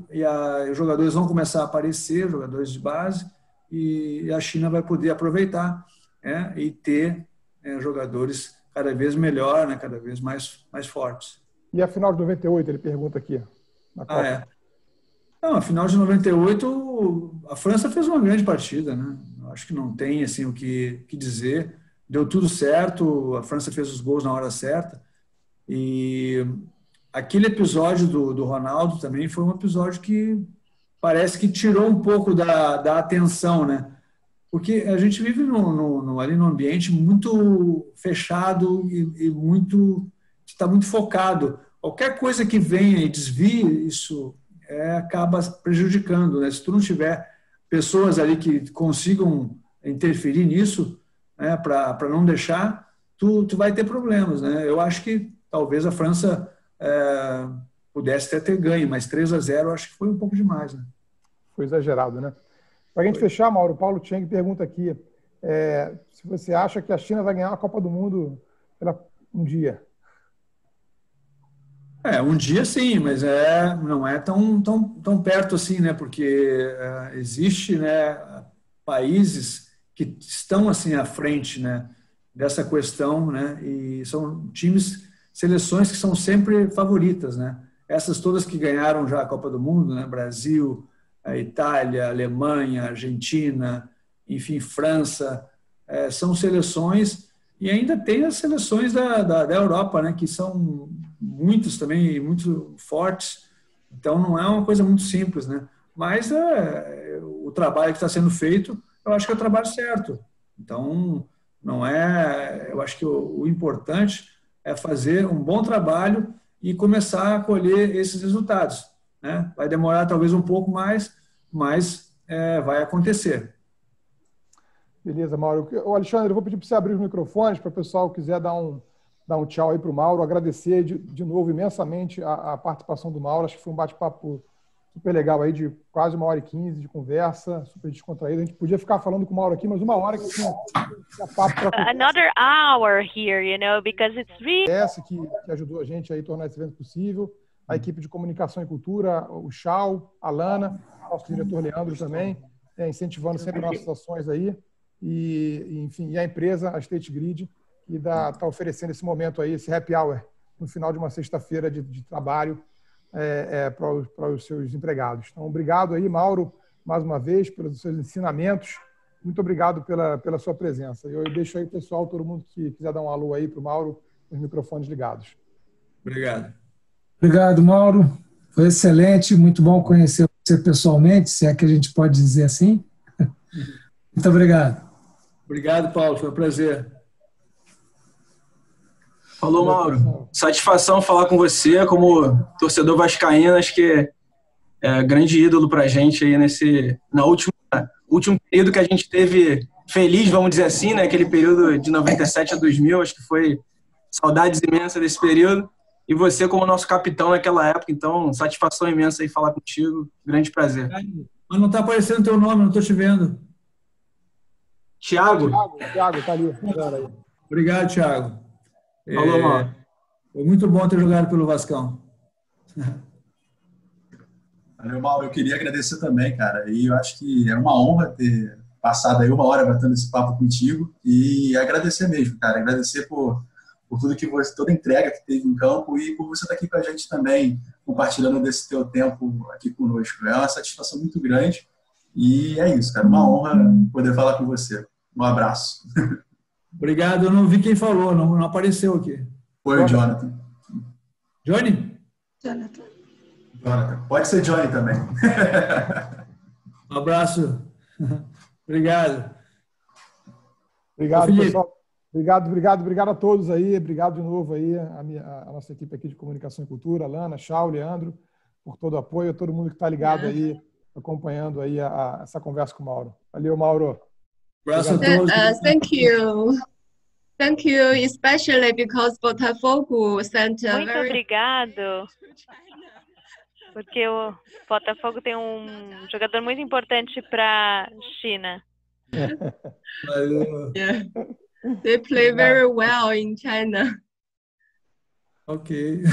os jogadores vão começar a aparecer, jogadores de base, e a China vai poder aproveitar, né? E ter jogadores cada vez melhor, né? Cada vez mais fortes. E a final de 98, ele pergunta aqui. Na Copa. Não, a final de 98, a França fez uma grande partida, né? Eu acho que não tem assim, o que dizer. Deu tudo certo, a França fez os gols na hora certa. E aquele episódio do Ronaldo também foi um episódio que parece que tirou um pouco da atenção, né? porque a gente vive ali num ambiente muito fechado e está muito focado. Qualquer coisa que venha e desvie isso acaba prejudicando, né? Se tu não tiver pessoas ali que consigam interferir nisso, né, para não deixar, tu vai ter problemas, né? Eu acho que talvez a França pudesse até ter ganho, mas 3-0 acho que foi um pouco demais, né? Foi exagerado, né? Para a gente fechar, Mauro, o Paulo Cheng pergunta aqui se você acha que a China vai ganhar a Copa do Mundo um dia. Um dia sim, mas não é tão perto assim, né? Porque existe, né, países que estão assim à frente, né, dessa questão, né? E são seleções que são sempre favoritas, né? Essas todas que ganharam já a Copa do Mundo, né? Brasil, a Itália, a Alemanha, a Argentina, enfim, França, são seleções, e ainda tem as seleções da Europa, né, que são muitos também, muito fortes, então não é uma coisa muito simples, né, mas o trabalho que está sendo feito, eu acho que é o trabalho certo, então não eu acho que o importante é fazer um bom trabalho e começar a colher esses resultados, né? Vai demorar talvez um pouco mais, mas vai acontecer. Beleza, Mauro. Alexandre, eu vou pedir para você abrir os microfones para o pessoal que quiser dar um tchau aí para o Mauro. Agradecer de novo imensamente a participação do Mauro. Acho que foi um bate-papo super legal aí, de quase 1h15 de conversa, super descontraído. A gente podia ficar falando com o Mauro aqui, mas 1 hora que tinha papo para Another hour here, because it's really... que ajudou a gente aí a tornar esse evento possível. A equipe de comunicação e cultura, o Chau, a Lana, nosso diretor Leandro também, incentivando sempre nossas ações aí. Enfim, e a empresa, a State Grid, que está oferecendo esse momento aí, esse happy hour, no final de uma sexta-feira de trabalho para os seus empregados. Então, obrigado aí, Mauro, mais uma vez, pelos seus ensinamentos. Muito obrigado pela sua presença. Eu deixo aí, pessoal, todo mundo que quiser dar um alô aí para o Mauro, com os microfones ligados. Obrigado. Obrigado, Mauro. Foi excelente, muito bom conhecer você pessoalmente, se é que a gente pode dizer assim. Muito obrigado. Obrigado, Paulo. Foi um prazer. Falou, Mauro. Satisfação falar com você como torcedor vascaíno. Acho que é grande ídolo pra gente aí na último período que a gente teve feliz, vamos dizer assim, né? Aquele período de 97 a 2000. Acho que foi saudades imensas desse período. E você como nosso capitão naquela época. Então, satisfação imensa aí falar contigo. Grande prazer. Mas não tá aparecendo teu nome, não tô te vendo. Thiago, tá ali. Obrigado, Thiago. Falou, Mauro. Foi muito bom ter jogado pelo Vascão. Valeu, Mauro. Eu queria agradecer também, cara. E eu acho que é uma honra ter passado aí 1 hora batendo esse papo contigo. E agradecer mesmo, cara. Agradecer por tudo que você, toda a entrega que teve em campo e por você estar aqui com a gente também, compartilhando desse teu tempo aqui conosco. É uma satisfação muito grande. E é isso, cara. Uma honra poder falar com você. Um abraço. Obrigado. Eu não vi quem falou, não apareceu aqui. Foi o Jonathan. Johnny? Jonathan. Pode ser Johnny também. Um abraço. Obrigado. Obrigado, pessoal. Obrigado a todos aí. Obrigado de novo aí a nossa equipe aqui de comunicação e cultura, Lana, Chau, Leandro, por todo o apoio, a todo mundo que está ligado aí, acompanhando aí essa conversa com o Mauro. Valeu, Mauro. Thank you, especially because Botafogo sent Muito obrigado, porque o Botafogo tem um jogador muito importante para a China. Yeah. They play very well in China. Ok.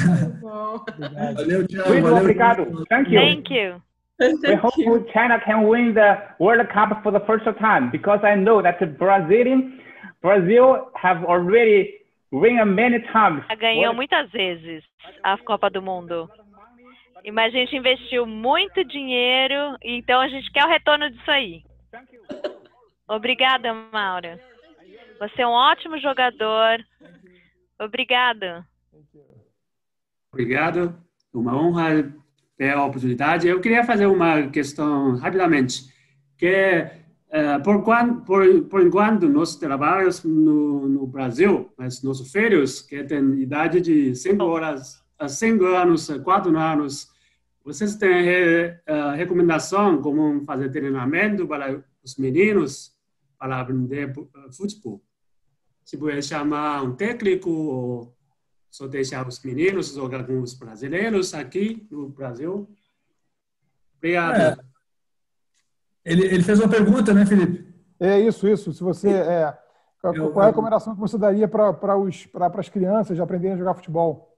Valeu, Thiago. Muito obrigado. Thank you. Thank you. We hope China can win the World Cup for the first time because I know that Brazil have already won many times. Ganhou muitas vezes a Copa do Mundo. Mas a gente investiu muito dinheiro, então a gente quer o retorno disso aí. Obrigada, Mauro. Você é um ótimo jogador. Obrigado. Obrigado. Uma honra ter a oportunidade. Eu queria fazer uma questão rapidamente, que Por enquanto, nossos trabalhos no Brasil, as nossas férias, que têm idade de 5 anos, 4 anos, vocês têm recomendação como fazer treinamento para os meninos para aprender futebol? Tipo, chamar um técnico ou só deixar os meninos jogar com os brasileiros aqui no Brasil? Obrigado. Ele fez uma pergunta, né, Felipe? É isso. Se você qual é a recomendação que você daria para as crianças de aprenderem a jogar futebol?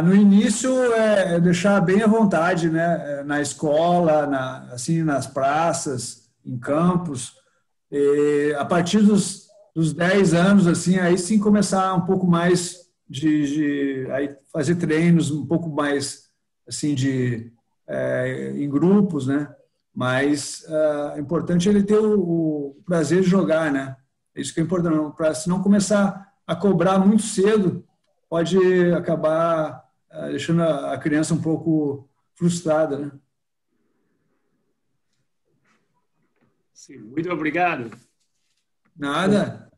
No início deixar bem à vontade, né, na escola, assim, nas praças, em campos. E a partir dos 10 anos, assim, aí sim começar um pouco mais aí fazer treinos um pouco mais assim em grupos, né? Mas é importante ele ter o prazer de jogar, né? Isso que é importante, para se não começar a cobrar muito cedo, pode acabar deixando a criança um pouco frustrada, né? Sim, muito obrigado. Nada.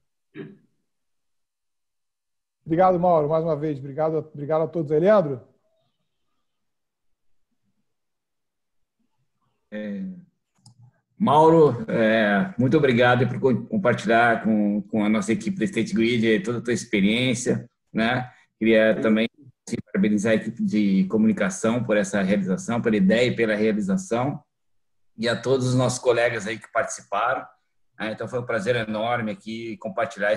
Obrigado, Mauro, mais uma vez. Obrigado a todos aí. Leandro? Mauro, muito obrigado por compartilhar com a nossa equipe da State Grid toda a tua experiência, né? Queria também parabenizar a equipe de comunicação por essa realização, pela ideia e pela realização, e a todos os nossos colegas aí que participaram. Então, foi um prazer enorme aqui compartilhar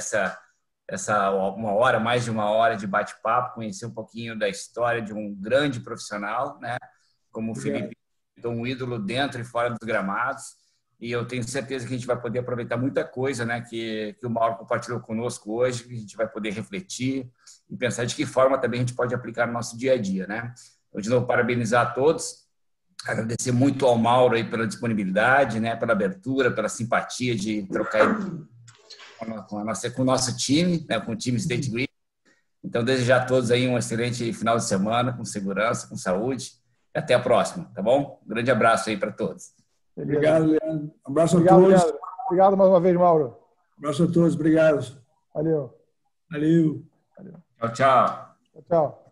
mais de uma hora de bate-papo, conhecer um pouquinho da história de um grande profissional, né? Como o Felipe, um ídolo dentro e fora dos gramados. E eu tenho certeza que a gente vai poder aproveitar muita coisa, né, que o Mauro compartilhou conosco hoje, que a gente vai poder refletir e pensar de que forma também a gente pode aplicar no nosso dia a dia, né? Eu, de novo, parabenizar a todos, agradecer muito ao Mauro aí pela disponibilidade, né, pela abertura, pela simpatia de trocar com o nosso time, né, com o time State Grid. Então, desejar a todos aí um excelente final de semana, com segurança, com saúde. E até a próxima, tá bom? Um grande abraço aí para todos. Obrigado, Leandro. Um abraço a todos. Leandro. Obrigado mais uma vez, Mauro. Um abraço a todos. Obrigado. Valeu. Valeu. Tchau, tchau. Tchau.